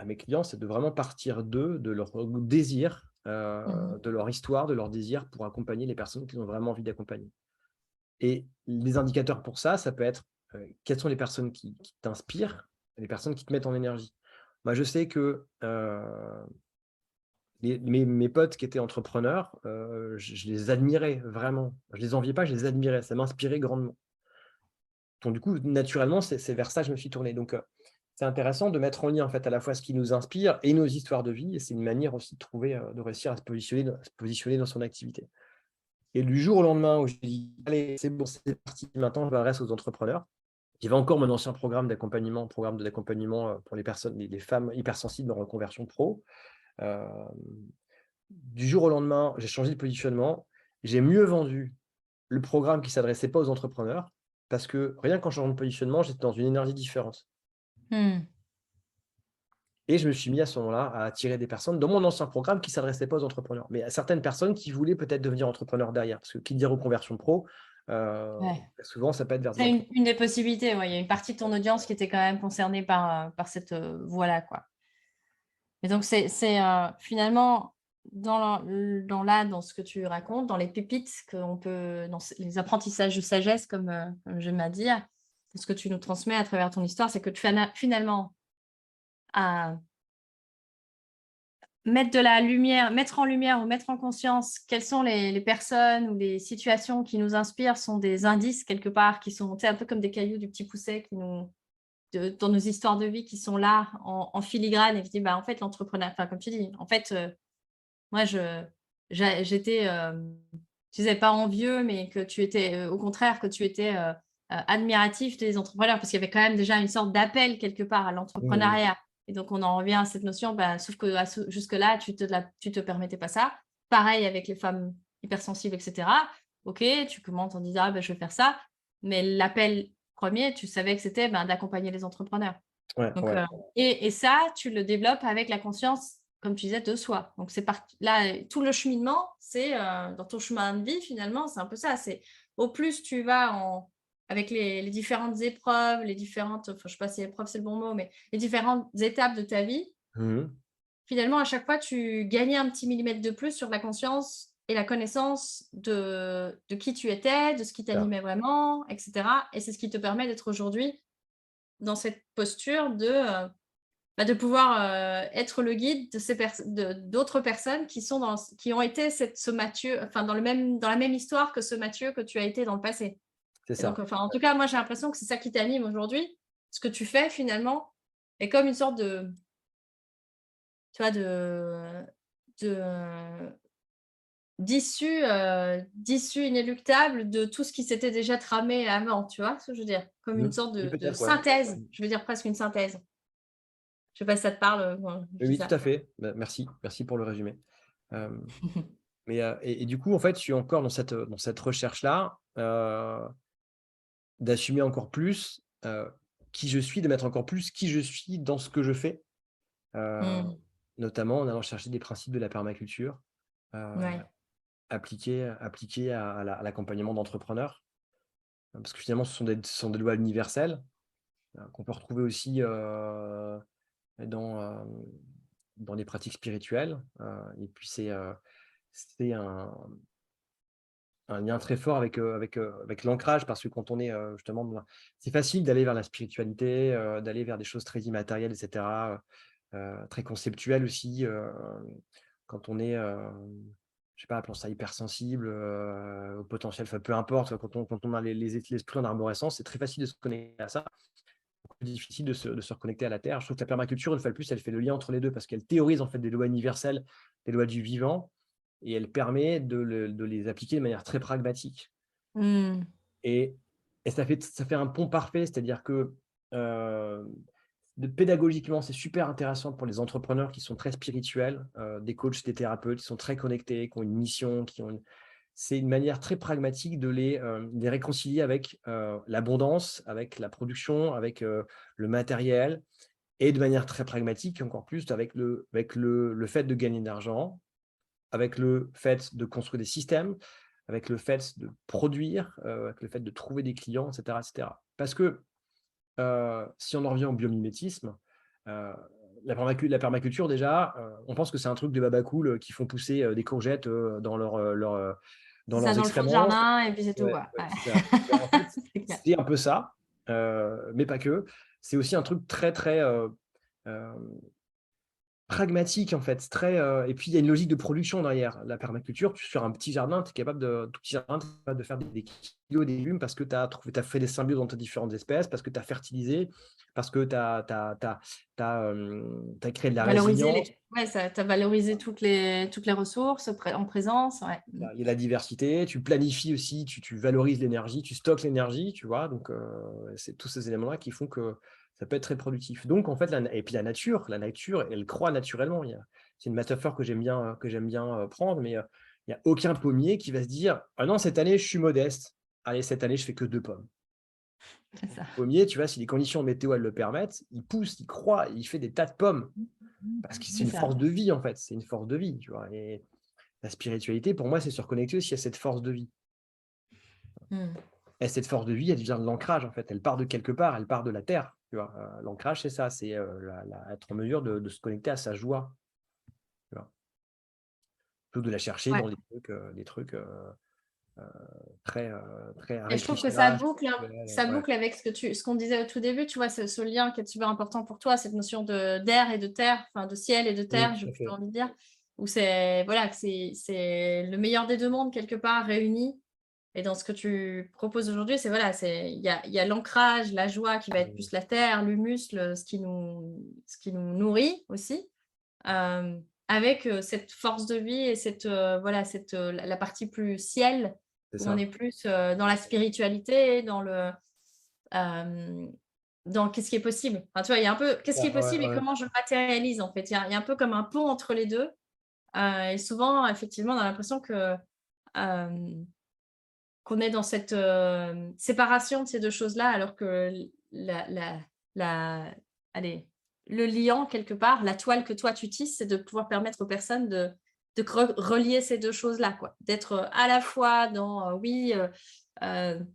mes clients, c'est de vraiment partir d'eux, de leur désir, Mmh. de leur histoire, de leur désir pour accompagner les personnes qu'ils ont vraiment envie d'accompagner. Et les indicateurs pour ça, ça peut être, quelles sont les personnes qui t'inspirent, les personnes qui te mettent en énergie. Moi, je sais que, mes potes qui étaient entrepreneurs, je les admirais vraiment. Je les enviais pas, je les admirais, ça m'inspirait grandement. Donc du coup, naturellement, c'est vers ça que je me suis tourné. Donc, c'est intéressant de mettre en lien, en fait, à la fois ce qui nous inspire et nos histoires de vie et c'est une manière aussi de trouver, de réussir à se positionner dans son activité. Et du jour au lendemain où j'ai dit: «Allez, c'est bon, c'est parti, maintenant je m'adresse aux entrepreneurs». Il y avait encore mon ancien programme d'accompagnement, pour les personnes, les femmes hypersensibles en reconversion pro. Hem, du jour au lendemain, j'ai changé de positionnement. J'ai mieux vendu le programme qui s'adressait pas aux entrepreneurs, parce que rien qu'en changeant de positionnement, j'étais dans une énergie différente. Mmh. Et je me suis mis à ce moment-là à attirer des personnes dans mon ancien programme qui ne s'adressaient pas aux entrepreneurs, mais à certaines personnes qui voulaient peut-être devenir entrepreneurs derrière. Parce que qui dit reconversion pro, Ouais. souvent ça peut être vers des C'est entrepreneurs. une des possibilités, ouais. Il y a une partie de ton audience qui était quand même concernée par cette, voie-là, quoi. Et donc finalement dans ce que tu racontes, dans les pépites qu'on peut dans les apprentissages de sagesse comme j'aime à dire, ce que tu nous transmets à travers ton histoire, c'est que finalement, à mettre en lumière ou mettre en conscience quelles sont les personnes ou les situations qui nous inspirent sont des indices quelque part qui sont, tu sais, un peu comme des cailloux du Petit Poucet dans nos histoires de vie qui sont là en filigrane et qui disent: «Bah, en fait, l'entrepreneur», enfin, comme tu dis, en fait, moi, j'étais, je disais pas envieux, mais que tu étais, au contraire, que tu étais, admiratif des entrepreneurs parce qu'il y avait quand même déjà une sorte d'appel quelque part à Mmh. l'entrepreneuriat et donc on en revient à cette notion, bah, sauf que à ce jusque-là, tu te permettais pas ça. Pareil avec les femmes hypersensibles et cetera. OK, tu commences en disant: «Ah, bah, je vais faire ça», mais l'appel premier, tu savais que c'était, ben, d'accompagner les entrepreneurs. Ouais, Donc, ouais, et ça, tu le développes avec la conscience, comme tu disais, de soi. Donc c'est parti là, tout le cheminement, c'est, dans ton chemin de vie finalement, c'est un peu ça. C'est au plus tu vas en avec les différentes épreuves, les différentes, enfin je sais pas si épreuve c'est le bon mot, mais les différentes étapes de ta vie, mmh, finalement à chaque fois tu gagnais un petit millimètre de plus sur la conscience et la connaissance de qui tu étais, de ce qui ça, t'animait vraiment et cetera et c'est ce qui te permet d'être aujourd'hui dans cette posture bah, de pouvoir, être le guide de ces d'autres personnes qui sont qui ont été ce Mathieu, enfin dans la même histoire que ce Mathieu que tu as été dans le passé. c'est Et donc ça. enfin, en tout cas, moi, j'ai l'impression que c'est ça qui t'anime aujourd'hui. Ce que tu fais finalement est comme une sorte de, tu vois, de d'issue inéluctable de tout ce qui s'était déjà tramé avant, tu vois ce que je veux dire? Comme Mmh. une sorte Oui, de peut-être, ouais. synthèse, Mmh. je veux dire presque une synthèse. Je sais pas si ça te parle, quand je Oui, dis oui, tout ça? à fait. Bah, merci pour le résumé. Hem, mais, et du coup, en fait, je suis encore dans cette recherche-là, d'assumer encore plus, qui je suis, de mettre encore plus qui je suis dans ce que je fais, heu, Mmh. notamment en allant chercher des principes de la permaculture, heu, Ouais. appliqués à l'accompagnement d'entrepreneurs. Parce que finalement, ce sont des lois universelles, qu'on peut retrouver aussi, dans, dans les pratiques spirituelles, et puis c'est un lien très fort avec l'ancrage, parce que quand on est, justement c'est facile d'aller vers la spiritualité, d'aller vers des choses très immatérielles et cetera, très conceptuelles aussi, quand on est, je sais pas, appelons ça hypersensible, au potentiel, enfin peu importe, quand on a l'esprit en arborescence, c'est très facile de se connecter à ça. Plus difficile de se reconnecter à la terre. Je trouve que la permaculture, une fois de plus, elle fait le lien entre les 2 parce qu'elle théorise en fait des lois universelles, des lois du vivant, et elle permet de les appliquer de manière très pragmatique. Mmh. Et ça fait un pont parfait, c'est-à-dire que, heu, pédagogiquement, c'est super intéressant pour les entrepreneurs qui sont très spirituels, des coachs, des thérapeutes qui sont très connectés, qui ont une mission, c'est une manière très pragmatique de les réconcilier avec, l'abondance, avec la production, avec, le matériel, et de manière très pragmatique encore plus avec le fait de gagner de l'argent, avec le fait de construire des systèmes, avec le fait de produire, avec le fait de trouver des clients et cetera et cetera. Parce que, si on en revient au biomimétisme, heu, la permaculture déjà, on pense que c'est un truc de babacool, qui font pousser, des courgettes, dans C'est ça, leurs dans le fond du excréments. jardin et puis c'est tout, Ouais, quoi. ouais, Ouais. c'est ça. Et en fait, C'est clair. c'est un peu ça, mais pas que. C'est aussi un truc très, très, hem, pragmatique, en fait. Très, et puis il y a une logique de production derrière. La permaculture, sur un petit jardin, tu es capable de tout petit jardin, tu es capable de faire des kilos de légumes parce que tu as fait des symbioses entre différentes espèces, parce que tu as fertilisé, parce que tu as créé de la Valoriser les résilience. Ouais, ça, tu as valorisé toutes les ressources en présence. Ouais. Il y a la diversité, tu planifies aussi, tu valorises l'énergie, tu stockes l'énergie, tu vois? Donc, c'est tous ces éléments-là qui font que ça peut être très productif. Donc en fait, et puis la nature, elle croît naturellement. C'est une métaphore que j'aime bien, prendre, mais, il y a aucun pommier qui va se dire: «Ah non, cette année, je suis modeste. Allez, cette année, je fais que 2 pommes». C'est ça. Pommier, tu vois, si les conditions météo, elles le permettent, il pousse, il croît, il fait des tas de pommes parce que c'est C'est une ça. force de vie, en fait, c'est une force de vie, tu vois? Et la spiritualité, pour moi, c'est se reconnecter aussi à cette force de vie. Mm. Et cette force de vie, elle vient de l'ancrage, en fait. Elle part de quelque part, elle part de la terre, tu vois? L'ancrage, c'est ça, c'est, être en mesure de se connecter à sa joie, tu vois? Plutôt de la chercher Ouais. dans des trucs, heu, très Et je trouve que ça rétrécissage, boucle, hein, spirituel, ça ouais. boucle avec ce qu'on disait au tout début, tu vois, ce lien qui est super important pour toi, cette notion d'air et de terre, enfin de ciel et de terre, j'ai Tout à plutôt fait. envie de dire, où c'est voilà, que c'est le meilleur des 2 mondes quelque part réunis. Et dans ce que tu proposes aujourd'hui, c'est voilà, il y a l'ancrage, la joie qui va être Mmh, plus la terre, l'humus, ce qui nous nourrit aussi, avec, cette force de vie et cette, voilà, la partie plus ciel, c'est où on est ça. plus, dans la spiritualité, hem, dans qu'est-ce qui est possible? Enfin, tu vois, il y a un peu qu'est-ce qui est Ouais, ouais, possible et ouais. comment je le matérialise, en fait? Il y a un peu comme un pont entre les 2, et souvent, effectivement, on a l'impression que, hem qu'on est dans cette, séparation de ces 2 choses-là, alors que la allez, le liant quelque part, la toile que toi tu tisses, c'est de pouvoir permettre aux personnes de relier ces 2 choses-là, quoi. D'être, à la fois dans, oui, heu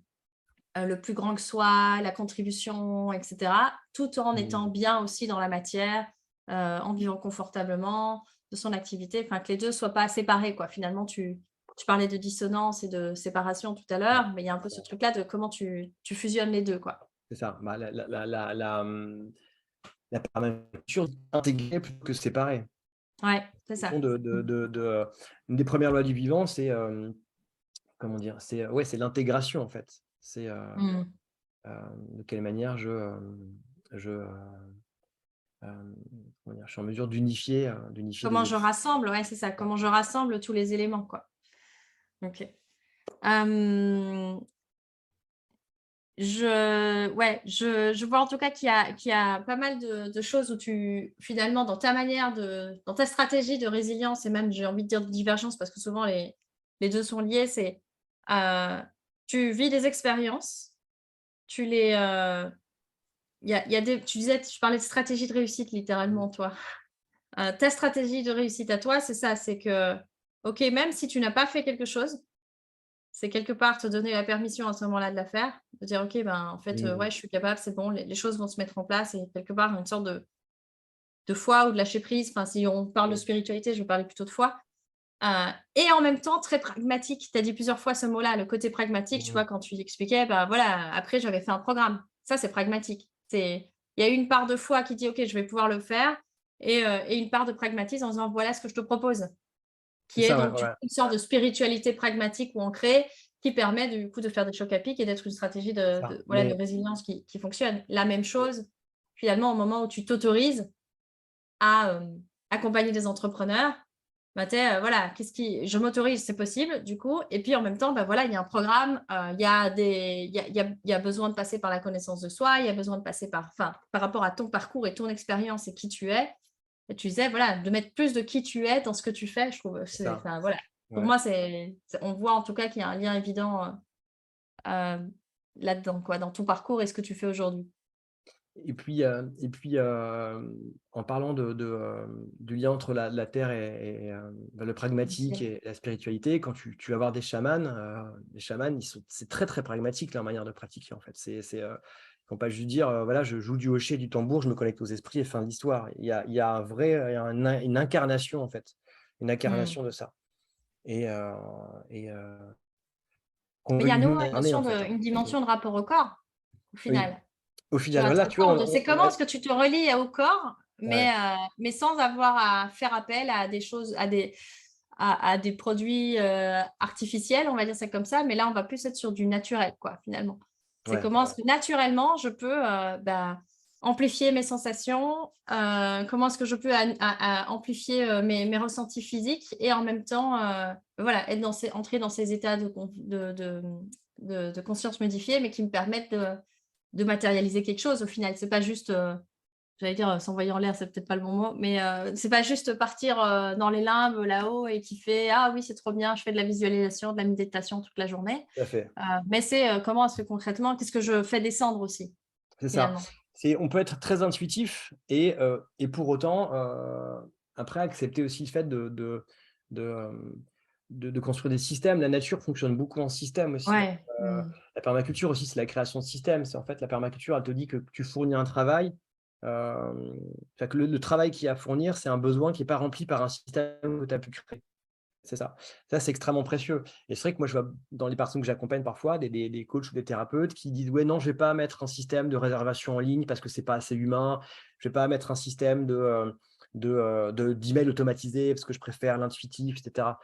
le plus grand que soi, la contribution et cetera, tout en étant Mmh. bien aussi dans la matière, en vivant confortablement de son activité, enfin que les 2 soient pas séparés, quoi. Finalement, tu parlais de dissonance et de séparation tout à Ouais, l'heure, mais il y a un c'est peu ça. ce truc-là de comment tu fusionnes les 2, quoi. C'est ça. Bah, la permaculture, intégrer plutôt que séparer. Ouais, c'est Au fond ça. Mmh. une des premières lois du vivant, c'est, comment dire? C'est, ouais, c'est l'intégration, en fait. C'est, Mmh. de quelle manière hem, comment dire? Je suis en mesure d'unifier Comment les je éléments. rassemble, ouais, c'est ça, Ouais. comment je rassemble tous les éléments, quoi. OK. Hem je vois en tout cas qu'il y a pas mal de choses où tu finalement dans ta stratégie de résilience et même j'ai envie de dire de divergence parce que souvent les 2 sont liés, heu, tu vis des expériences, tu les, il y a des tu parlais de stratégie de réussite Mmh. littéralement toi. Ta stratégie de réussite à toi, c'est ça, c'est que, OK, même si tu n'as pas fait quelque chose, c'est quelque part te donner la permission à ce moment-là de la faire, de dire: «OK, ben, en fait, Mmh. ouais, je suis capable, c'est bon, les choses vont se mettre en place» et quelque part une sorte de foi ou de lâcher prise. Enfin, si on parle de Mmh. spiritualité, je vais parler plutôt de foi, et en même temps très pragmatique. Tu as dit plusieurs fois ce mot-là, le côté pragmatique, tu Mmh. vois? Quand tu expliquais, bah, voilà, après j'avais fait un programme. Ça, c'est pragmatique. Il y a une part de foi qui dit: «OK, je vais pouvoir le faire» et une part de pragmatisme en disant: «Voilà ce que je te propose». C'est Qui est ça, donc ouais, du ouais. coup une sorte de spiritualité pragmatique ou ancrée, qui permet du coup de faire des chocs à pic et d'être une stratégie C'est de ça. voilà, de résilience qui fonctionne. La même Mais chose, finalement, au moment où tu t'autorises à, accompagner des entrepreneurs, bah, tu es, voilà, qu'est-ce qui je m'autorise, c'est possible du coup et puis en même temps, bah, voilà, il y a un programme, il y a des il y a besoin de passer par la connaissance de soi, il y a besoin de passer par enfin, par rapport à ton parcours et ton expérience et qui tu es et tu disais, voilà, de mettre plus de qui tu es dans ce que tu fais, je trouve, c'est c'est ça. enfin, voilà. Pour Ouais. moi, on voit en tout cas qu'il y a un lien évident, là-dedans, quoi, dans ton parcours et ce que tu fais aujourd'hui. En parlant du lien entre la terre bah, le Le pragmatique ciel. et la spiritualité, quand tu vas voir des chamans, les chamans, c'est très, très pragmatique leur manière de pratiquer, en fait. Ils vont pas juste dire, «Voilà, je joue du hocher, du tambour, je me connecte aux esprits et fin de l'histoire». Il y a un vrai, il y a une incarnation, en fait, une Mmh. incarnation de ça et heu et qu'on Mais il y veuille a à ou nouveau non incarner, en fait, hein. une Mmh. dimension de rapport au corps, au Oui, final. au Tu final, vois? voilà, Très tu vois, fort de c'est comment est-ce que tu te relis au corps, ouais, mais sans avoir à faire appel à des choses, à des produits, artificiels, on va dire ça comme ça, mais là, on va plus être sur du naturel, quoi, finalement. C'est ouais, comment est-ce ouais, que naturellement je peux, bah, amplifier mes sensations, comment est-ce que je peux amplifier, mes ressentis physiques et en même temps, voilà, entrer dans ces états de conscience modifiée, mais qui me permettent de matérialiser quelque chose au final. C'est pas juste, j'allais dire, s'envoyer en l'air, c'est peut-être pas le bon mot, mais c'est pas juste partir, dans les limbes là-haut et kiffer: «Ah oui, c'est trop bien, je fais de la visualisation, de la méditation toute la journée». Tout à fait. Mais c'est, comment est-ce que concrètement, qu'est-ce que je fais descendre aussi, C'est ça. finalement? On peut être très intuitif et pour autant, après accepter aussi le fait de, de construire des systèmes. La nature fonctionne beaucoup en système aussi, hein. Ouais. Mmh. La permaculture aussi, c'est la création de systèmes. C'est en fait la permaculture, elle te dit que tu fournis un travail, fait que le travail qu'il y a à fournir, c'est un besoin qui est pas rempli par un système que tu as pu créer. C'est ça. Ça, c'est extrêmement précieux et c'est vrai que moi, je vois dans les personnes que j'accompagne parfois des coachs ou des thérapeutes qui disent: «Ouais, non, je vais pas mettre un système de réservation en ligne parce que c'est pas assez humain. Je vais pas mettre un système d'email automatisé parce que je préfère l'intuitif» et cetera.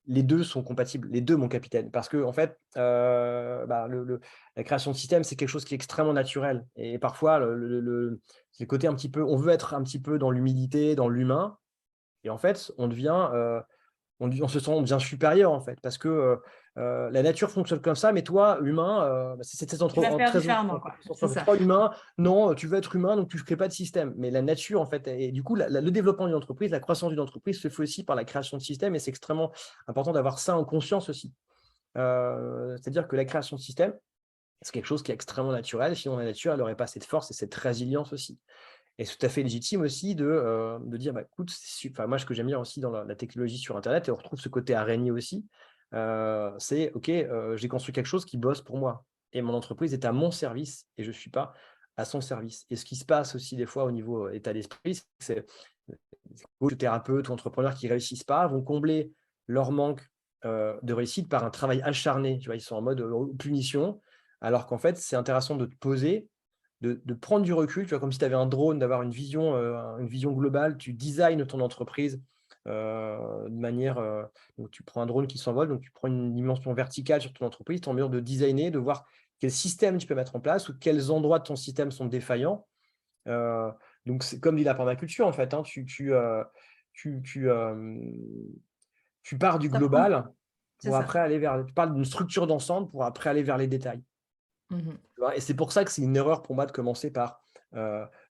Les 2 sont compatibles, les 2 mon capitaine, parce qu'en fait, bah, la création de système, c'est quelque chose qui est extrêmement naturel et parfois c'est le côté un petit peu on veut être un petit peu dans l'humilité, dans l'humain et en fait, on se sent bien supérieur en fait, parce que, la nature fonctionne comme ça, mais toi, humain, bah, c'est cette Tu vas faire très différemment, quoi. C'est ça. toi, humain, non, tu veux être humain, donc tu ne crées pas de système. Mais la nature, en fait et du coup, le développement d'une entreprise, la croissance d'une entreprise se fait aussi par la création de systèmes et c'est extrêmement important d'avoir ça en conscience aussi. C'est-à-dire que la création de système, c'est quelque chose qui est extrêmement naturel, sinon la nature, elle aurait pas cette force et cette résilience aussi. Et c'est tout à fait légitime aussi de dire: «Bah, écoute, enfin, moi, ce que j'aime bien aussi dans la technologie sur internet et on retrouve ce côté araignée aussi, c'est OK, j'ai construit quelque chose qui bosse pour moi et mon entreprise est à mon service et je ne suis pas à son service» et ce qui se passe aussi des fois au niveau, état d'esprit, c'est les coachs, thérapeutes ou entrepreneurs qui réussissent pas vont combler leur manque, de réussite par un travail acharné, tu vois? Ils sont en mode, punition, alors qu'en fait, c'est intéressant de te poser de prendre du recul, tu vois? Comme si tu avais un drone, d'avoir une vision globale. Tu designes ton entreprise, de manière, donc tu prends un drone qui s'envole, donc tu prends une dimension verticale sur ton entreprise, tu es en mesure de designer, de voir quel système tu peux mettre en place ou quels endroits de ton système sont défaillants. Heu, donc c'est comme dit la permaculture en fait, hein, tu tu, hem, tu pars du Ça prend global c'est pour ça. après aller vers tu parles d'une structure d'ensemble pour après aller vers les détails. Mmh. Tu vois? Et c'est pour ça que c'est une erreur pour moi de commencer par,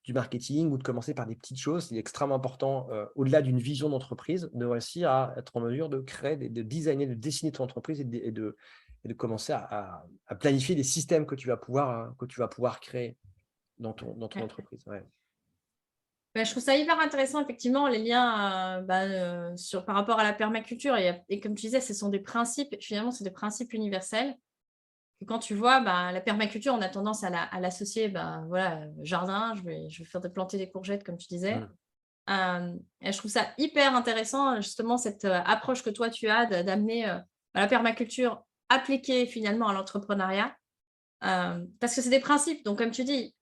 du marketing ou de commencer par des petites choses. C'est extrêmement important, au-delà d'une vision d'entreprise, de réussir à être en mesure de créer de designer, de dessiner ton entreprise et de commencer à planifier des systèmes que tu vas pouvoir créer dans ton Ouais. entreprise. Ouais. Bah, je trouve ça hyper intéressant effectivement les liens, par rapport à la permaculture et comme tu disais, ce sont des principes finalement, c'est des principes universels que quand tu vois, bah, la permaculture, on a tendance à l'associer, bah, voilà, jardin, je vais faire planter des courgettes comme tu disais. Mmh. Et je trouve ça hyper intéressant, justement cette, approche que toi tu as d'amener, bah, la permaculture appliquée finalement à l'entrepreneuriat. Parce que c'est des principes, donc comme tu dis,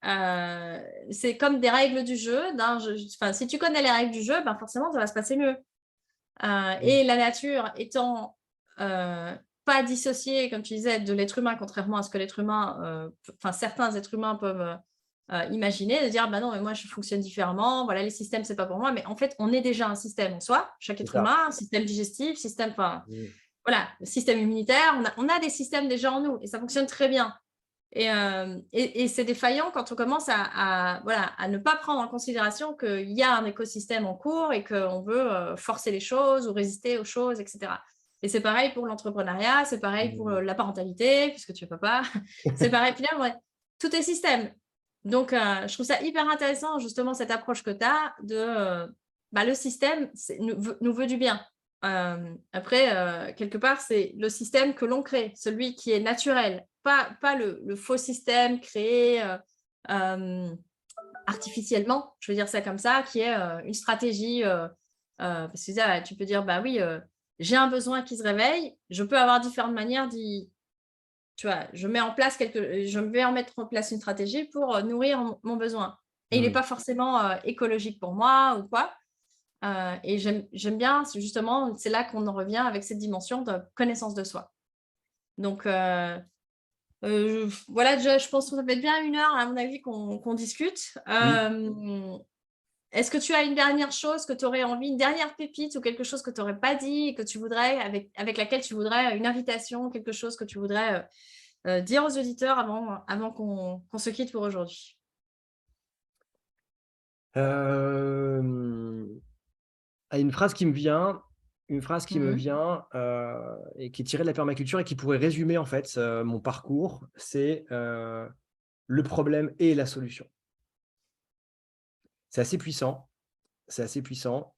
c'est comme des règles du jeu, d'un jeu enfin, si tu connais les règles du jeu, ben, forcément ça va se passer mieux. Mmh. Et la nature étant, pas dissociée, comme tu disais, de l'être humain, contrairement à ce que l'être humain, enfin certains êtres humains peuvent, imaginer, de dire: «Bah, non, mais moi je fonctionne différemment, voilà, les systèmes c'est pas pour moi». Mais en fait, on est déjà un système en soi, chaque C'est être ça. humain, système digestif, système enfin, Mmh. voilà, système immunitaire, on a des systèmes déjà en nous et ça fonctionne très bien. Et c'est défaillant quand on commence voilà, à ne pas prendre en considération qu'il y a un écosystème en cours et qu'on veut, forcer les choses ou résister aux choses et cetera. Et c'est pareil pour l'entrepreneuriat, c'est pareil pour, Mmh. la parentalité puisque tu es papa. C'est pareil, finalement, ouais, tout est système. Donc je trouve ça hyper intéressant justement cette approche que tu as de, bah, le système nous veut du bien. Après, quelque part, c'est le système que l'on crée, celui qui est naturel, pas le faux système créé, hem, artificiellement, je veux dire ça comme ça, qui est, une stratégie, parce que ça, tu peux dire: «Bah oui, j'ai un besoin qui se réveille, je peux avoir différentes manières d'y» tu vois? Je vais en mettre en place une stratégie pour, nourrir mon besoin et il est Mmh. pas forcément, écologique pour moi ou quoi. Et j'aime bien, c'est là qu'on en revient avec cette dimension de connaissance de soi. Donc Voilà, déjà, je pense que ça fait bien 1 heure, à mon avis, qu'on discute. Oui. Est-ce que tu as une dernière chose que tu aurais envie, une dernière pépite ou quelque chose que tu n'aurais pas dit et que tu voudrais, avec laquelle tu voudrais une invitation, quelque chose que tu voudrais dire aux auditeurs avant qu'on se quitte pour aujourd'hui? Hem, une phrase qui me vient Mmh. et qui est tirée de la permaculture et qui pourrait résumer en fait, mon parcours, c'est, «Le problème et la solution». C'est assez puissant,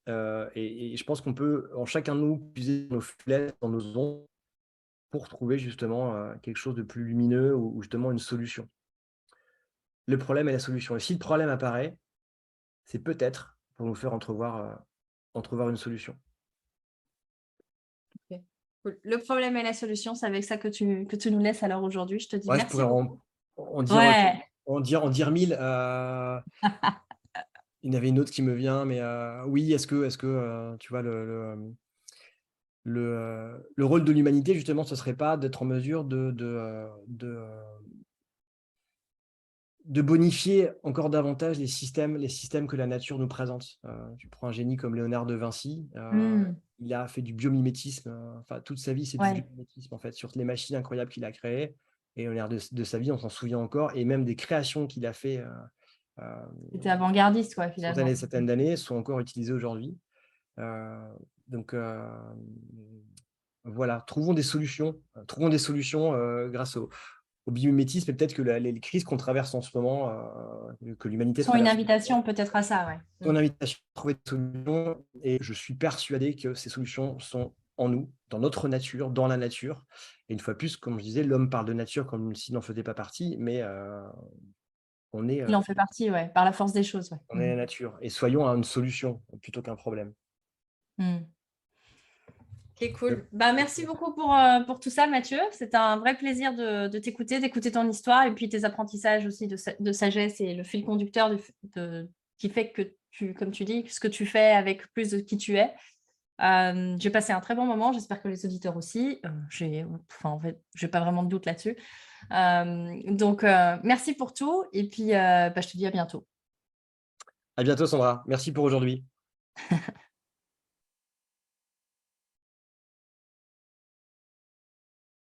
et je pense qu'on peut en chacun de nous puiser dans nos faiblesses, dans nos ombres pour trouver justement, quelque chose de plus lumineux ou justement une solution. Le problème et la solution, et si le problème apparaît, c'est peut-être pour nous faire entrevoir une solution. OK. Cool. Le problème et la solution, c'est avec ça que tu nous laisses alors aujourd'hui. Je te dis Ouais, je merci pourrais beaucoup. en dire, Ouais. en dire 1000. Il y en avait une autre qui me vient, mais oui, est-ce que, tu vois le rôle de l'humanité justement, ce serait pas d'être en mesure de bonifier encore davantage les systèmes que la nature nous présente? Tu prends un génie comme Léonard de Vinci, Mmh. il a fait du biomimétisme, enfin toute sa vie, c'est du Ouais. biomimétisme en fait, sur les machines incroyables qu'il a créées, et Léonard de sa vie, on s'en souvient encore, et même des créations qu'il a fait, hem, C'était avant-gardiste, quoi, centaines et finalement. centaines d'années sont encore utilisées aujourd'hui. Heu, donc voilà, trouvons des solutions, grâce au biomimétisme, et peut-être que les crises qu'on traverse en ce moment, que l'humanité Faisons une traverse, invitation peut-être à ça, ouais. ton invitation à trouver des solutions, et je suis persuadé que ces solutions sont en nous, dans notre nature, dans la nature, et une fois plus, comme je disais, l'homme parle de nature comme s'il n'en faisait pas partie, mais on est, Il en fait partie, ouais, par la force des choses, ouais. la nature, et soyons à une solution plutôt qu'un problème. Mmh. OK, Yep. cool. Bah, merci beaucoup pour tout ça, Mathieu. C'était un vrai plaisir de t'écouter, d'écouter ton histoire et puis tes apprentissages aussi de sagesse et le fil conducteur qui fait que comme tu dis, ce que tu fais avec plus de qui tu es. J'ai passé un très bon moment, j'espère que les auditeurs aussi. Enfin, en fait, j'ai pas vraiment de doute là-dessus. Donc, merci pour tout et puis, bah, je te dis à bientôt. À bientôt Sandra, merci pour aujourd'hui.